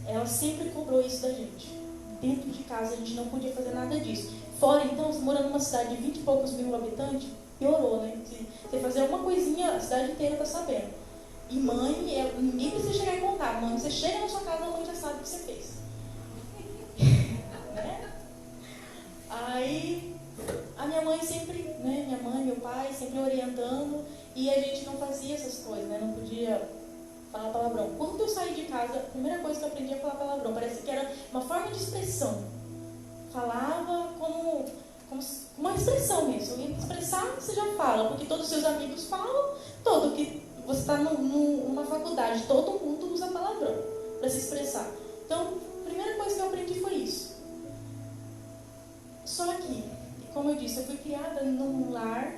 Ela sempre cobrou isso da gente. Dentro de casa a gente não podia fazer nada disso. Fora, então, morando numa cidade de 20 e poucos mil habitantes, piorou, né? Se você fazer uma coisinha, a cidade inteira está sabendo. E mãe, ninguém precisa chegar e contar. Mãe, você chega na sua casa, a mãe já sabe o que você fez. Né? Aí, a minha mãe sempre, né? Minha mãe, meu pai, sempre orientando, e a gente não fazia essas coisas, né? Não podia falar palavrão. Quando eu saí de casa, a primeira coisa que eu aprendi a falar palavrão, parece que era uma forma de expressão. Falava como uma expressão mesmo. E expressar você já fala, porque todos os seus amigos falam, todo que você está numa faculdade, todo mundo usa palavrão para se expressar. Então, a primeira coisa que eu aprendi foi isso. Só que, como eu disse, eu fui criada num lar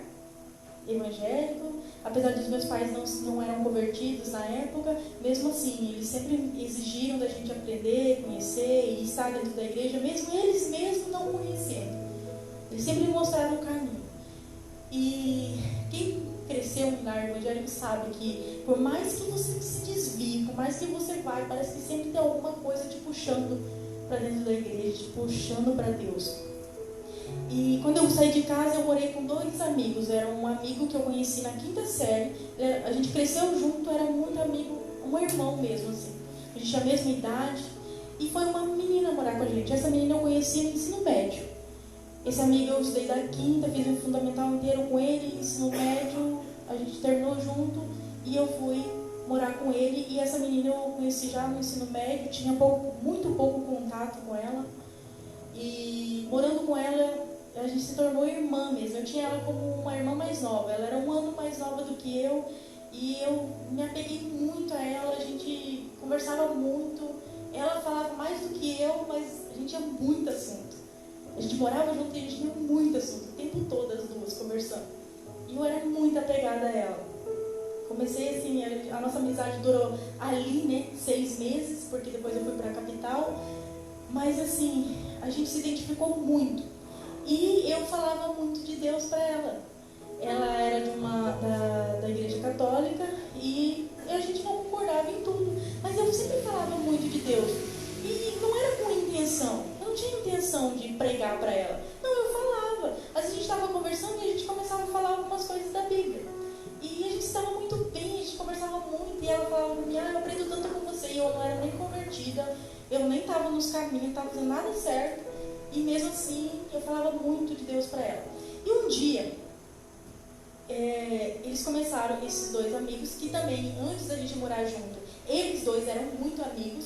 evangélico, apesar dos meus pais não eram convertidos na época, mesmo assim, eles sempre exigiram da gente aprender, conhecer e estar dentro da igreja, mesmo eles mesmos não conhecendo. Eles sempre mostraram o caminho. E quem cresceu em lar evangélico sabe que, por mais que você se desvie, por mais que você vai, parece que sempre tem alguma coisa te puxando para dentro da igreja, te puxando para Deus. E quando eu saí de casa, eu morei com 2 amigos. Era um amigo que eu conheci na 5ª série. A gente cresceu junto, era muito amigo, um irmão mesmo, assim. A gente tinha a mesma idade. E foi uma menina morar com a gente. Essa menina eu conheci no ensino médio. Esse amigo eu estudei da 5ª, fiz um fundamental inteiro com ele. Ensino médio, a gente terminou junto. E eu fui morar com ele. E essa menina eu conheci já no ensino médio. Tinha muito pouco contato com ela. E morando com ela, a gente se tornou irmã mesmo. Eu tinha ela como uma irmã mais nova. Ela era um ano mais nova do que eu. E eu me apeguei muito a ela. A gente conversava muito. ela falava mais do que eu, mas a gente tinha muito assunto. A gente morava junto e a gente tinha muito assunto, o tempo todo as duas conversando. E eu era muito apegada a ela. Comecei assim, a nossa amizade durou ali, né, 6 meses, porque depois eu fui para a capital. Mas assim, a gente se identificou muito. E eu falava muito de Deus para ela. Ela era da igreja católica e a gente não concordava em tudo. Mas eu sempre falava muito de Deus. E não era com intenção. Eu não tinha intenção de pregar para ela. Não, eu falava. Às vezes a gente estava conversando e a gente começava a falar algumas coisas da Bíblia. E a gente estava muito bem, a gente conversava muito. E ela falava para mim, eu aprendo tanto com você. E eu não era nem convertida, eu nem estava nos caminhos, não estava fazendo nada certo. E mesmo assim, eu falava muito de Deus para ela. E um dia, eles começaram, esses dois amigos, que também, antes da gente morar junto, eles dois eram muito amigos.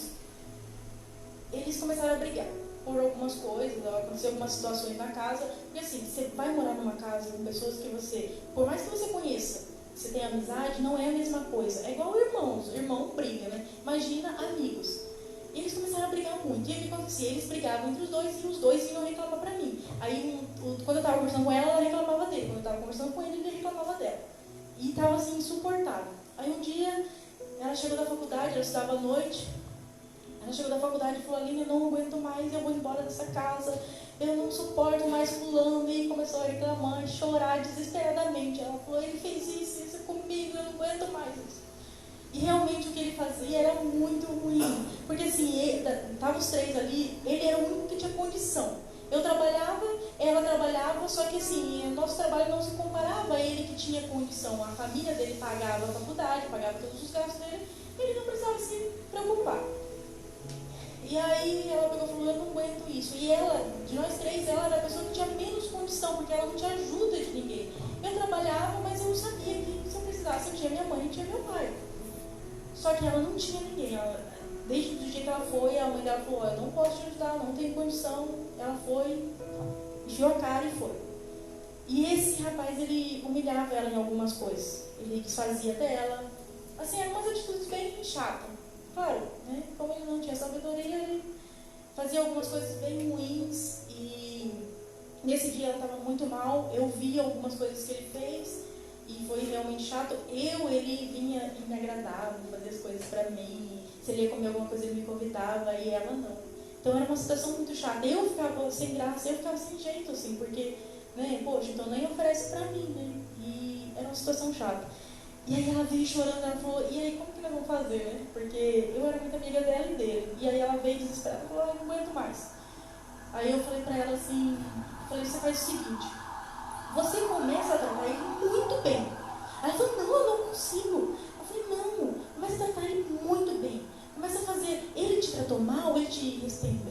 Eles começaram a brigar por algumas coisas, aconteceu algumas situações na casa. Porque assim, você vai morar numa casa com pessoas que você, por mais que você conheça, você tem amizade, não é a mesma coisa. É igual irmãos, irmão briga, né? Imagina amigos. E eles começaram a brigar muito. E o que acontecia? Eles brigavam entre os dois e os dois vinham reclamar pra mim. Aí, quando eu estava conversando com ela reclamava dele. Quando eu estava conversando com ele reclamava dela. E estava assim, insuportável. Aí um dia, ela chegou da faculdade, ela estudava à noite. Ela chegou da faculdade e falou, Aline, eu não aguento mais, eu vou embora dessa casa. Eu não suporto mais fulano. E começou a reclamar, chorar desesperadamente. Ela falou, ele fez isso comigo, eu não aguento mais isso. E realmente o que ele fazia era muito ruim. Porque assim, estavam os três ali, ele era o único que tinha condição. Eu trabalhava, ela trabalhava, só que assim, o nosso trabalho não se comparava a ele que tinha condição. A família dele pagava a faculdade, pagava todos os gastos dele, ele não precisava se preocupar. E aí ela pegou e falou, eu não aguento isso. E ela, de nós três, ela era a pessoa que tinha menos condição, porque ela não tinha ajuda de ninguém. Eu trabalhava, mas eu sabia que se eu precisasse, eu tinha minha mãe e tinha meu pai. Só que ela não tinha ninguém. Desde o dia que ela foi, a mãe dela falou, eu não posso te ajudar, não tenho condição. Ela foi, enfiou a cara e foi. E esse rapaz, ele humilhava ela em algumas coisas. Ele desfazia dela. Assim, eram umas atitudes bem chatas. Claro, né? Como ele não tinha sabedoria, ele fazia algumas coisas bem ruins. E nesse dia ela estava muito mal. Eu vi algumas coisas que ele fez. E foi realmente chato. Ele vinha e me agradava, fazia as coisas pra mim. Se ele ia comer alguma coisa, ele me convidava e ela não. Então era uma situação muito chata. Eu ficava sem graça, eu ficava sem jeito, assim, porque, né, poxa, então nem oferece pra mim, né? E era uma situação chata. E aí ela veio chorando, ela falou, e aí como que nós vamos fazer, né? Porque eu era muito amiga dela e dele. E aí ela veio desesperada e falou, eu não aguento mais. Aí eu falei pra ela assim, você faz o seguinte, você começa a tratar ele muito bem. Ela falou, não, eu não consigo. Eu falei, não, começa a tratar ele muito bem. Começa a fazer, ele te tratou mal, ele te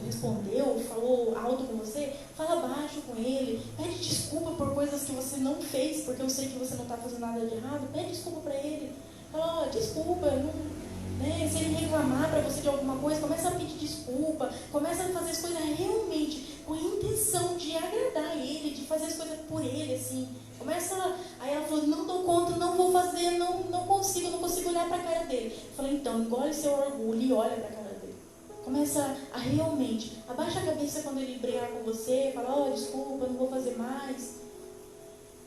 respondeu, falou alto com você, fala baixo com ele, pede desculpa por coisas que você não fez, porque eu sei que você não está fazendo nada de errado, pede desculpa para ele. Fala, desculpa, não, né? Se ele reclamar para você de alguma coisa, começa a pedir desculpa, começa a fazer as coisas realmente com a intenção de agradar ele, de fazer as coisas por ele, assim. Aí ela falou, não dou conta, não vou fazer, não consigo olhar para a cara dele. Eu falei, então, engole seu orgulho e olha para a cara dele. Começa a realmente, abaixa a cabeça quando ele brigar com você, fala, desculpa, não vou fazer mais.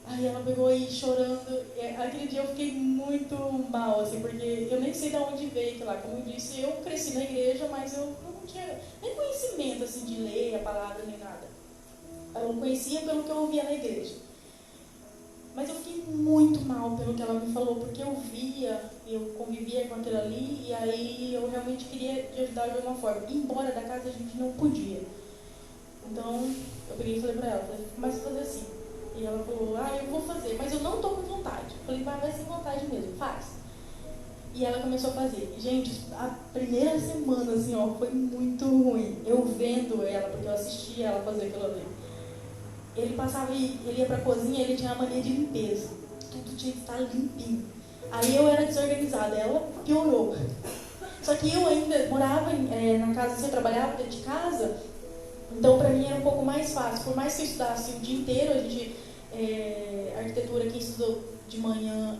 Aí ela pegou aí chorando. Aquele dia eu fiquei muito mal, assim, porque eu nem sei de onde veio aquilo lá. Como eu disse, eu cresci na igreja, mas eu não tinha nem conhecimento assim, de ler a palavra nem nada. Eu conhecia pelo que eu ouvia na igreja. Mas eu fiquei muito mal pelo que ela me falou, porque eu convivia com aquilo ali, e aí eu realmente queria te ajudar de alguma forma. Ir embora da casa a gente não podia. Então eu peguei e falei pra ela, começa a fazer assim. E ela falou, eu vou fazer, mas eu não tô com vontade. Eu falei, vai sem vontade mesmo, faz. E ela começou a fazer. Gente, a primeira semana, assim, foi muito ruim. Eu vendo ela, porque eu assistia ela fazer aquilo ali. Ele passava e ele ia pra cozinha, ele tinha a mania de limpeza. Tudo tinha que estar limpinho. Aí eu era desorganizada, ela piorou. Só que eu ainda morava na casa, assim, eu trabalhava dentro de casa. Então, para mim, era um pouco mais fácil. Por mais que eu estudasse o dia inteiro, arquitetura, quem estudou de manhã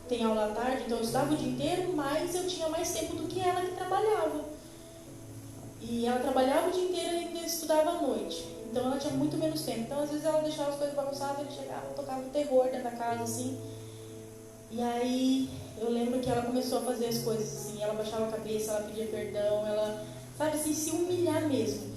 tem aula à tarde, então eu estudava o dia inteiro, mas eu tinha mais tempo do que ela que trabalhava. E ela trabalhava o dia inteiro e ainda estudava à noite. Então ela tinha muito menos tempo. Então às vezes ela deixava as coisas bagunçadas, ele chegava, tocava o terror dentro da casa, assim. E aí eu lembro que ela começou a fazer as coisas assim, ela baixava a cabeça, ela pedia perdão, ela, sabe assim, se humilhar mesmo.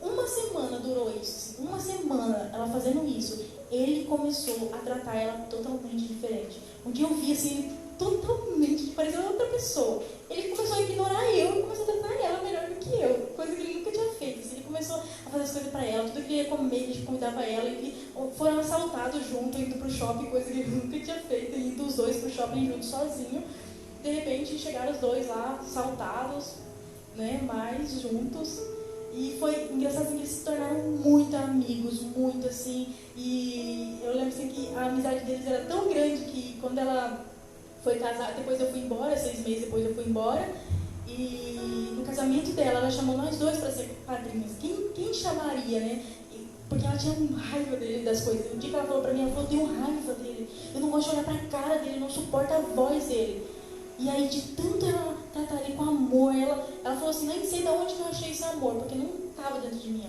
Uma semana durou isso, assim, uma semana ela fazendo isso. Ele começou a tratar ela totalmente diferente. Um dia eu vi assim, totalmente, parecia outra pessoa. Ele começou a ignorar eu e começou a tratar ela melhor do que eu, coisa que ele nunca tinha feito. Assim, ele começou a fazer as coisas pra ela, tudo que ele ia comer, ele convidava ela, e foram assaltados juntos, indo pro shopping, coisa que ele nunca tinha feito, indo os dois pro shopping juntos sozinhos. De repente chegaram os dois lá, saltados, né, mais juntos. E foi engraçado que eles se tornaram muito amigos, muito assim. E eu lembro assim, que a amizade deles era tão grande que quando ela foi casar, depois eu fui embora, 6 meses depois eu fui embora, e no casamento dela, ela chamou nós dois para ser padrinhos. Quem chamaria, né? Porque ela tinha raiva dele, das coisas. Um dia que ela falou para mim, ela falou, eu tenho raiva dele, eu não gosto de olhar para a cara dele, não suporto a voz dele. E aí, de tanto ela tratar ele com amor, ela falou assim, nem sei de onde que eu achei esse amor, porque não estava dentro de mim.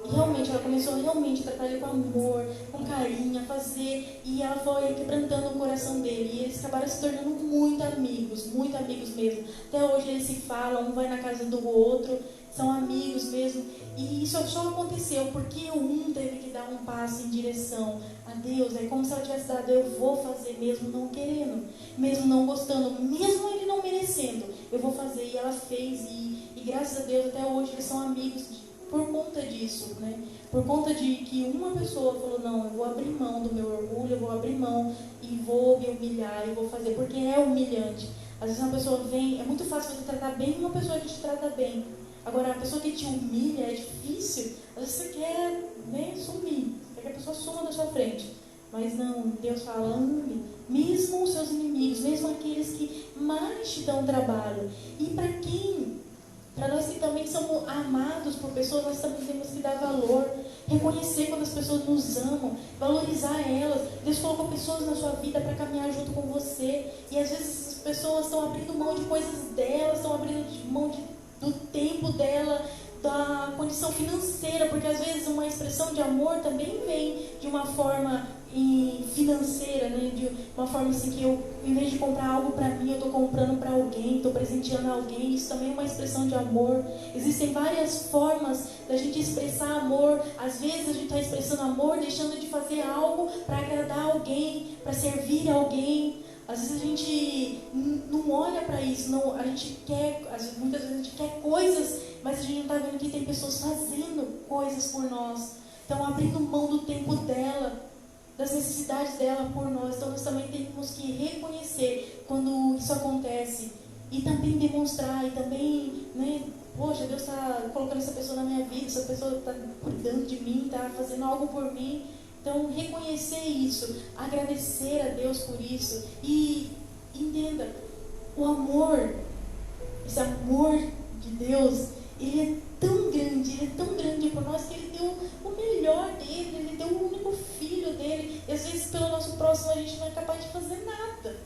E realmente, ela começou realmente a tratar ele com amor, com carinho, a fazer, e ela foi quebrantando o coração dele, e eles acabaram se tornando muito amigos mesmo. Até hoje eles se falam, um vai na casa do outro, são amigos mesmo. E isso só aconteceu porque um teve que dar um passo em direção a Deus. É como se ela tivesse dado, eu vou fazer mesmo não querendo, mesmo não gostando, mesmo ele não merecendo, eu vou fazer. E ela fez, e graças a Deus até hoje eles são amigos por conta disso, né? Por conta de que uma pessoa falou, não, eu vou abrir mão do meu orgulho, eu vou abrir mão e vou me humilhar, e vou fazer, porque é humilhante. Às vezes uma pessoa vem, é muito fácil você tratar bem uma pessoa que te trata bem. Agora, a pessoa que te humilha é difícil. Às vezes você quer, né, sumir, você quer que a pessoa suma da sua frente. Mas não, Deus fala, ame, mesmo os seus inimigos, mesmo aqueles que mais te dão trabalho. E para nós que também somos amados por pessoas, nós também temos que dar valor, reconhecer quando as pessoas nos amam, valorizar elas. Deus colocou pessoas na sua vida para caminhar junto com você. E às vezes essas pessoas estão abrindo mão de coisas delas, estão abrindo mão do tempo dela, da condição financeira, porque às vezes uma expressão de amor também vem de uma forma financeira, né? De uma forma assim que eu, em vez de comprar algo para mim, eu estou comprando para alguém, estou presenteando alguém. Isso também é uma expressão de amor. Existem várias formas da gente expressar amor. Às vezes a gente está expressando amor deixando de fazer algo para agradar alguém, para servir alguém. Às vezes a gente não olha para isso, não, a gente quer, muitas vezes a gente quer coisas, mas a gente não está vendo que tem pessoas fazendo coisas por nós. Então, abrindo mão do tempo dela, das necessidades dela por nós. Então, nós também temos que reconhecer quando isso acontece e também demonstrar, e também, né, poxa, Deus está colocando essa pessoa na minha vida, essa pessoa está cuidando de mim, está fazendo algo por mim. Então, reconhecer isso, agradecer a Deus por isso e entenda, o amor, esse amor de Deus, ele é tão grande por nós que ele deu o melhor dele, ele deu o único filho dele. E às vezes pelo nosso próximo a gente não é capaz de fazer nada,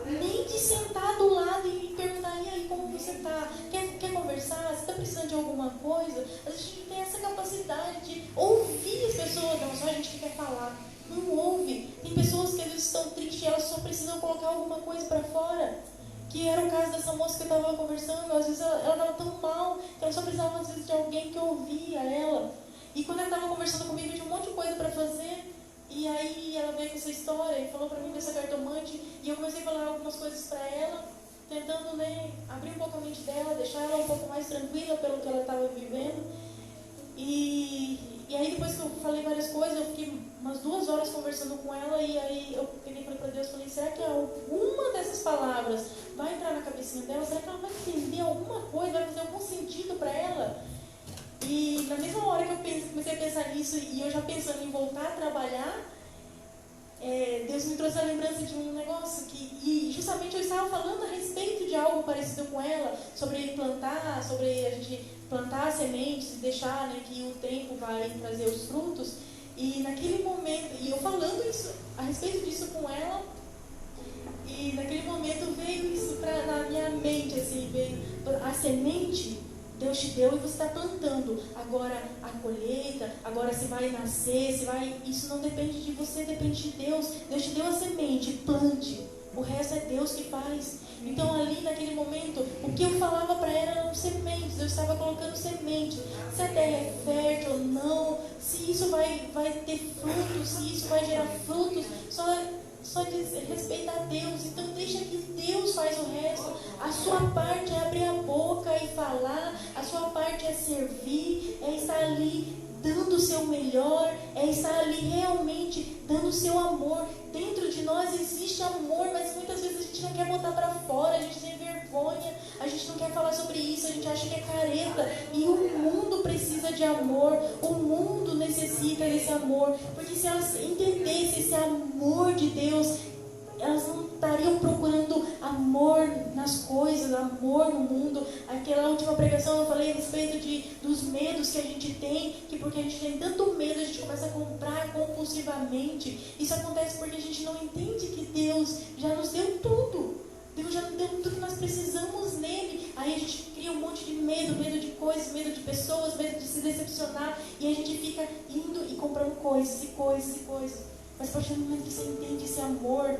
nem de sentar do lado e perguntar, e aí, como você está? Quer conversar? Você está precisando de alguma coisa? Às vezes a gente tem essa capacidade de ouvir as pessoas, não só a gente que quer falar, não ouve. Tem pessoas que às vezes estão tristes e elas só precisam colocar alguma coisa para fora. Que era o caso dessa moça que eu estava conversando. Às vezes ela estava tão mal que ela só precisava às vezes de alguém que ouvia ela. E quando ela estava conversando comigo, eu tinha um monte de coisa para fazer. E aí ela veio com essa história e falou para mim dessa cartomante. E eu comecei a falar algumas coisas para ela, tentando, né, abrir um pouco a mente dela, deixar ela um pouco mais tranquila pelo que ela estava vivendo. E aí depois que eu falei várias coisas, eu fiquei umas 2 horas conversando com ela. E aí eu peguei para Deus e falei, será que alguma dessas palavras vai entrar na cabecinha dela? Será que ela vai entender alguma coisa, vai fazer algum sentido para ela? E na mesma hora que eu comecei a pensar nisso, e eu já pensando em voltar a trabalhar, Deus me trouxe a lembrança de um negócio e justamente eu estava falando a respeito de algo parecido com ela, sobre plantar, sobre a gente plantar sementes e deixar, né, que o tempo vai trazer os frutos. E naquele momento, e eu falando isso, a respeito disso com ela, e naquele momento veio isso na minha mente, assim, veio a semente Deus te deu e você está plantando. Agora a colheita, agora se vai nascer, isso não depende de você, depende de Deus. Deus te deu a semente, plante. O resto é Deus que faz. Então ali naquele momento, o que eu falava para ela eram sementes. Eu estava colocando semente. Se a terra é fértil ou não, se isso vai ter frutos, se isso vai gerar frutos, só diz respeito a Deus. Então deixa que Deus faz o resto. A sua parte é abrir a boca e falar. A sua parte é servir, é estar ali dando o seu melhor, é estar ali realmente dando o seu amor. Dentro de nós existe amor, mas muitas vezes a gente não quer botar para fora, a gente tem vergonha, a gente não quer falar sobre isso, a gente acha que é careta. E o mundo precisa de amor, o mundo necessita desse amor, porque se elas entendessem esse amor de Deus, elas não estariam procurando amor nas coisas, amor no mundo. Aquela última pregação eu falei a respeito dos medos que a gente tem, que porque a gente tem tanto medo, a gente começa a comprar compulsivamente. Isso acontece porque a gente não entende que Deus já nos deu tudo. Deus já nos deu tudo que nós precisamos nele. Aí a gente cria um monte de medo de coisas, medo de pessoas, medo de se decepcionar. E a gente fica indo e comprando coisas e coisas e coisas. Mas a partir do momento que você entende esse amor,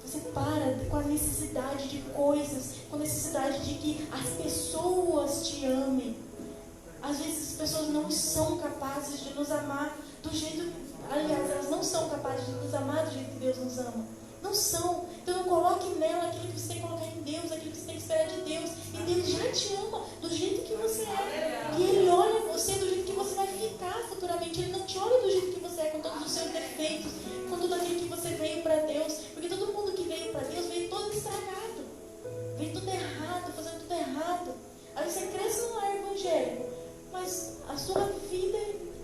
você para com a necessidade de coisas, com a necessidade de que as pessoas te amem. Às vezes as pessoas não são capazes de nos amar do jeito... Aliás, elas não são capazes de nos amar do jeito que Deus nos ama. Não são. Então não coloque nela aquilo que você tem que colocar em Deus, aquilo que você tem que esperar de Deus. E Deus já te ama do jeito que você é. E Ele olha você do jeito que você vai ficar futuramente. Ele não te olha do jeito que você é, com todos os seus defeitos, com tudo aquilo que você veio para Deus. Porque todo mundo que veio para Deus veio todo estragado. Veio tudo errado, fazendo tudo errado. Aí você cresce num lar evangélico, mas a sua vida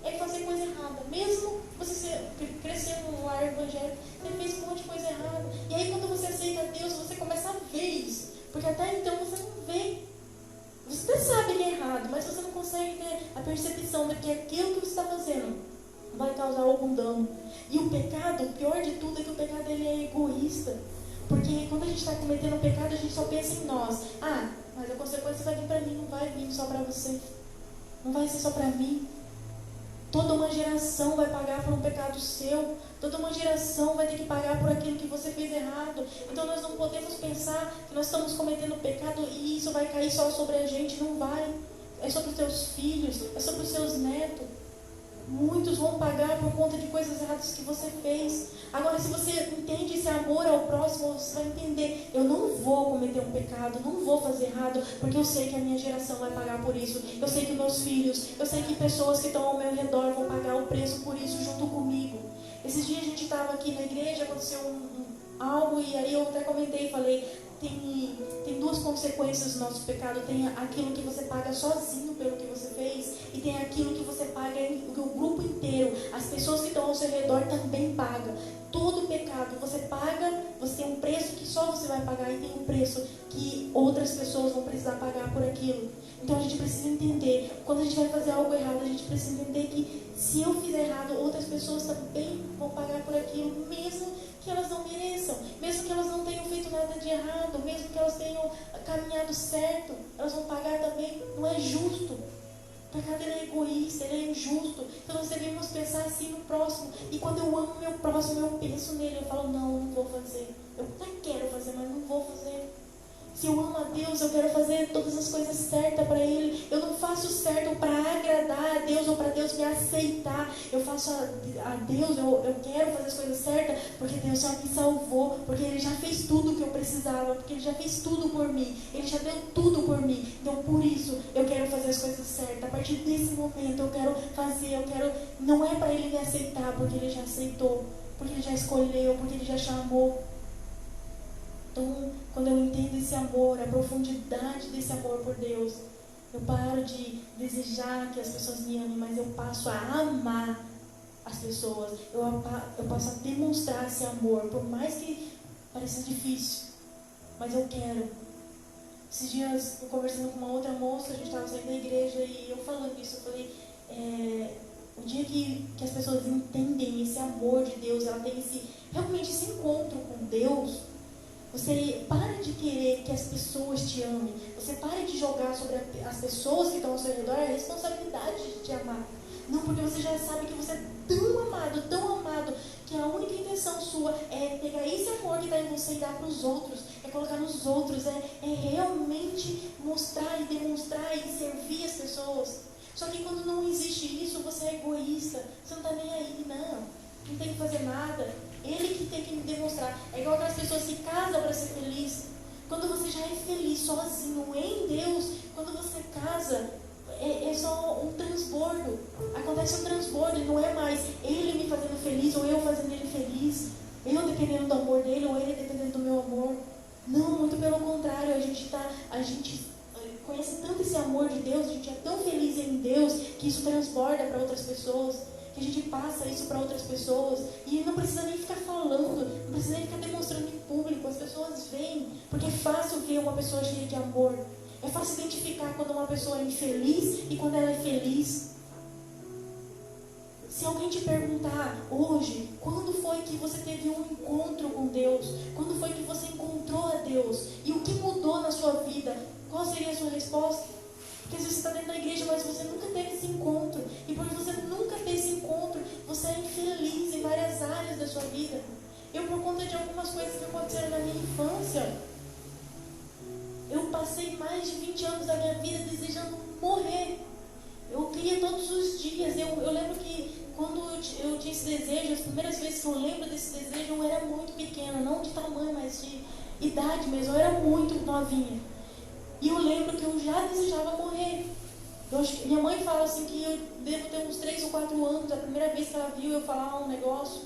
é fazer coisa errada. Mesmo você crescer num lar evangélico, você fez um monte de coisa errada. E aí quando você aceita Deus, você começa a ver isso. Porque até então você não vê. Você até sabe que é errado, mas você não consegue ter a percepção de que aquilo que você está fazendo vai causar algum dano. E o pecado, o pior de tudo é que o pecado ele é egoísta. Porque quando a gente está cometendo o pecado, a gente só pensa em nós. Mas a consequência vai vir para mim, não vai vir só para você. Não vai ser só para mim. Toda uma geração vai pagar por um pecado seu. Toda uma geração vai ter que pagar por aquilo que você fez errado. Então nós não podemos pensar que nós estamos cometendo pecado e isso vai cair só sobre a gente. Não vai. É sobre os teus filhos, é sobre os seus netos. Muitos vão pagar por conta de coisas erradas que você fez. Agora, se você entende esse amor ao próximo, você vai entender: eu não vou cometer um pecado, não vou fazer errado, porque eu sei que a minha geração vai pagar por isso. Eu sei que meus filhos, eu sei que pessoas que estão ao meu redor vão pagar o preço por isso junto comigo. Esses dias a gente estava aqui na igreja, aconteceu algo, e aí eu até comentei, falei: tem duas consequências do nosso pecado. Tem aquilo que você paga sozinho pelo que você fez, e tem aquilo que você paga o grupo inteiro. As pessoas que estão ao seu redor também pagam. Todo pecado você paga, você tem um preço que só você vai pagar, e tem um preço que outras pessoas vão precisar pagar por aquilo. Então a gente precisa entender, quando a gente vai fazer algo errado, a gente precisa entender que se eu fizer errado, outras pessoas também vão pagar por aquilo, mesmo que elas não mereçam, mesmo que elas não tenham feito nada de errado, mesmo que elas tenham caminhado certo, elas vão pagar também. Não é justo. O pecado ele é egoísta, ele é injusto. Então nós devemos pensar assim no próximo. E quando eu amo meu próximo, eu penso nele, eu falo: não vou fazer. Eu até quero fazer, mas não vou fazer. Se eu amo a Deus, eu quero fazer todas as coisas certas para Ele. Eu não faço certo para agradar a Deus ou para Deus me aceitar. Eu faço a Deus, eu quero fazer as coisas certas porque Deus já me salvou, porque Ele já fez tudo o que eu precisava, porque Ele já fez tudo por mim, Ele já deu tudo por mim. Então por isso eu quero fazer as coisas certas. A partir desse momento eu quero fazer, não é para Ele me aceitar porque Ele já aceitou, porque Ele já escolheu, porque Ele já chamou. Então, quando eu entendo esse amor, a profundidade desse amor por Deus, eu paro de desejar que as pessoas me amem, mas eu passo a amar as pessoas. Eu passo a demonstrar esse amor, por mais que pareça difícil, mas eu quero. Esses dias, eu conversando com uma outra moça, a gente estava saindo da igreja e eu falando isso, eu falei: o dia que as pessoas entendem esse amor de Deus, ela tem realmente esse encontro com Deus, Você para de querer que as pessoas te amem. Você para de jogar sobre as pessoas que estão ao seu redor a responsabilidade de te amar. Não, porque você já sabe que você é tão amado, que a única intenção sua é pegar esse amor que está em você e dar para os outros, é colocar nos outros, é realmente mostrar e demonstrar e servir as pessoas. Só que quando não existe isso, você é egoísta, você não está nem aí, não tem que fazer nada. Ele que tem que me demonstrar. É igual aquelas pessoas que casam para ser feliz. Quando você já é feliz sozinho em Deus, quando você casa, é só um transbordo. Acontece um transbordo e não é mais ele me fazendo feliz ou eu fazendo ele feliz, eu dependendo do amor dele ou ele dependendo do meu amor. Não, muito pelo contrário, a gente conhece tanto esse amor de Deus, a gente é tão feliz em Deus que isso transborda para outras pessoas, que a gente passa isso para outras pessoas e não precisa nem ficar falando, não precisa nem ficar demonstrando em público, as pessoas veem, porque é fácil ver uma pessoa cheia de amor, é fácil identificar quando uma pessoa é infeliz e quando ela é feliz. Se alguém te perguntar hoje, quando foi que você teve um encontro com Deus, quando foi que você encontrou a Deus e o que mudou na sua vida, qual seria a sua resposta? Porque às vezes você está dentro da igreja, mas você nunca teve esse encontro. E por você nunca ter esse encontro, você é infeliz em várias áreas da sua vida. Eu, por conta de algumas coisas que aconteceram na minha infância, eu passei mais de 20 anos da minha vida desejando morrer. Eu queria todos os dias. Eu lembro que quando eu tinha esse desejo, as primeiras vezes que eu lembro desse desejo, eu era muito pequena, não de tamanho, mas de idade mesmo. Eu era muito novinha. E eu lembro que eu já desejava morrer. Minha mãe fala assim que eu devo ter uns 3 ou 4 anos, a primeira vez que ela viu eu falar um negócio.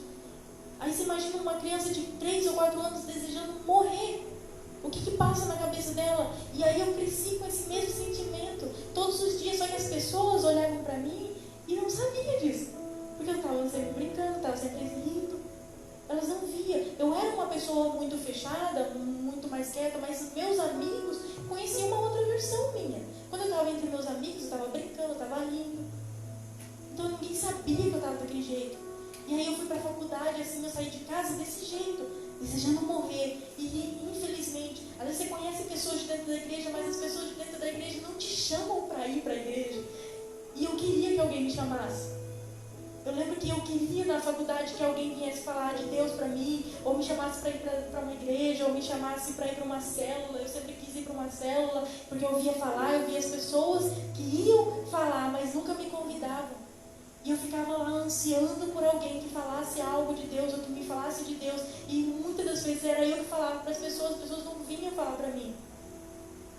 Aí você imagina uma criança de 3 ou 4 anos desejando morrer. O que passa na cabeça dela? E aí eu cresci com esse mesmo sentimento todos os dias, só que as pessoas olhavam para mim e não sabiam disso. Porque eu estava sempre brincando, estava sempre rindo. Elas não viam. Eu era uma pessoa muito fechada, muito mais quieta, mas meus amigos conheciam uma outra versão minha. Quando eu estava entre meus amigos, eu estava brincando, eu estava rindo. Então ninguém sabia que eu estava daquele jeito. E aí eu fui para a faculdade, assim, eu saí de casa desse jeito, desejando morrer. E infelizmente, às vezes você conhece pessoas de dentro da igreja, mas as pessoas de dentro da igreja não te chamam para ir para a igreja. E eu queria que alguém me chamasse. Eu lembro que eu queria na faculdade que alguém viesse falar de Deus para mim, ou me chamasse para ir para uma igreja, ou me chamasse para ir para uma célula. Eu sempre quis ir para uma célula, porque eu ouvia falar, eu via as pessoas que iam falar, mas nunca me convidavam. E eu ficava lá ansiando por alguém que falasse algo de Deus, ou que me falasse de Deus. E muitas das vezes era eu que falava para as pessoas não vinham falar para mim.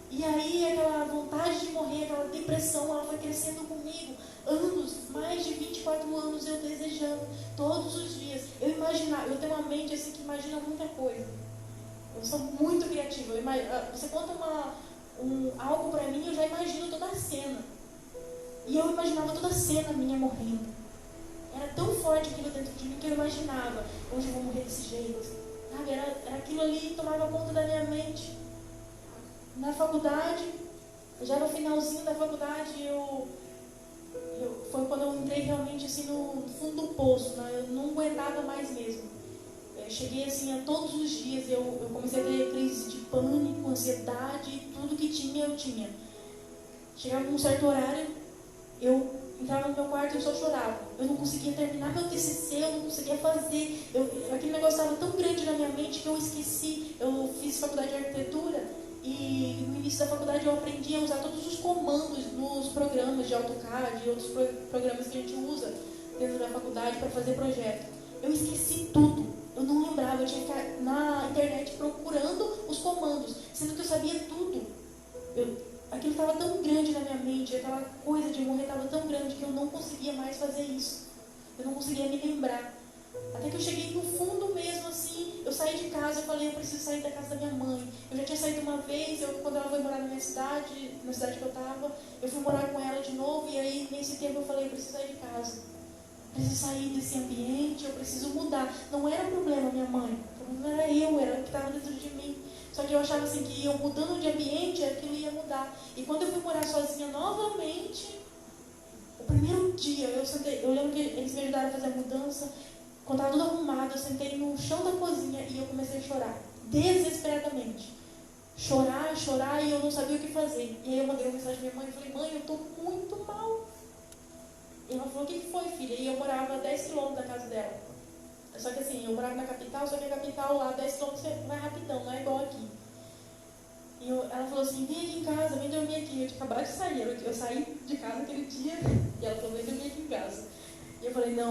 E aí aquela vontade de morrer, aquela depressão, ela foi crescendo comigo. Anos, mais de 24 anos eu desejando, todos os dias. Eu tenho uma mente assim que imagina muita coisa. Eu sou muito criativa. Você conta algo para mim, eu já imagino toda a cena. E eu imaginava toda a cena minha morrendo. Era tão forte aquilo dentro de mim que eu imaginava, hoje eu vou morrer desse jeito. Sabe? Era aquilo ali que tomava conta da minha mente. Na faculdade, já no finalzinho da faculdade, foi quando eu entrei realmente assim no fundo do poço, né? Eu não aguentava mais mesmo. Eu cheguei assim a todos os dias, eu comecei a ter crise de pânico, ansiedade, tudo que tinha, eu tinha. Chegava num certo horário, eu entrava no meu quarto e eu só chorava. Eu não conseguia terminar meu TCC, eu não conseguia fazer. Aquele negócio estava tão grande na minha mente que eu esqueci. Eu fiz faculdade de arquitetura. E no início da faculdade eu aprendi a usar todos os comandos nos programas de AutoCAD e outros programas que a gente usa dentro da faculdade para fazer projeto. Eu esqueci tudo, eu não lembrava, eu tinha que ficar na internet procurando os comandos, sendo que eu sabia tudo. Aquilo estava tão grande na minha mente, aquela coisa de morrer estava tão grande que eu não conseguia mais fazer isso. Eu não conseguia me lembrar. Até que eu cheguei no fundo mesmo, assim, eu saí de casa, eu falei, eu preciso sair da casa da minha mãe. Eu já tinha saído uma vez, quando ela foi morar na cidade que eu estava, eu fui morar com ela de novo, e aí nesse tempo eu falei, eu preciso sair de casa. Eu preciso sair desse ambiente, eu preciso mudar. Não era problema minha mãe, o problema era o que estava dentro de mim. Só que eu achava assim que eu mudando de ambiente, aquilo ia mudar. E quando eu fui morar sozinha novamente, o primeiro dia, eu lembro que eles me ajudaram a fazer a mudança. Quando estava tudo arrumado, eu sentei no chão da cozinha e eu comecei a chorar. desesperadamente. Chorar, e eu não sabia o que fazer. E aí eu mandei uma mensagem pra minha mãe e falei, mãe, eu tô muito mal. E ela falou, o que foi, filha? E eu morava a 10 quilômetros da casa dela. Só que assim, eu morava na capital, só que a capital lá, 10 quilômetros vai rapidão, não é igual aqui. E ela falou assim, vem aqui em casa, vem dormir aqui. Eu tinha acabado de sair, eu saí de casa aquele dia, e ela falou, vem dormir aqui em casa. E eu falei, não.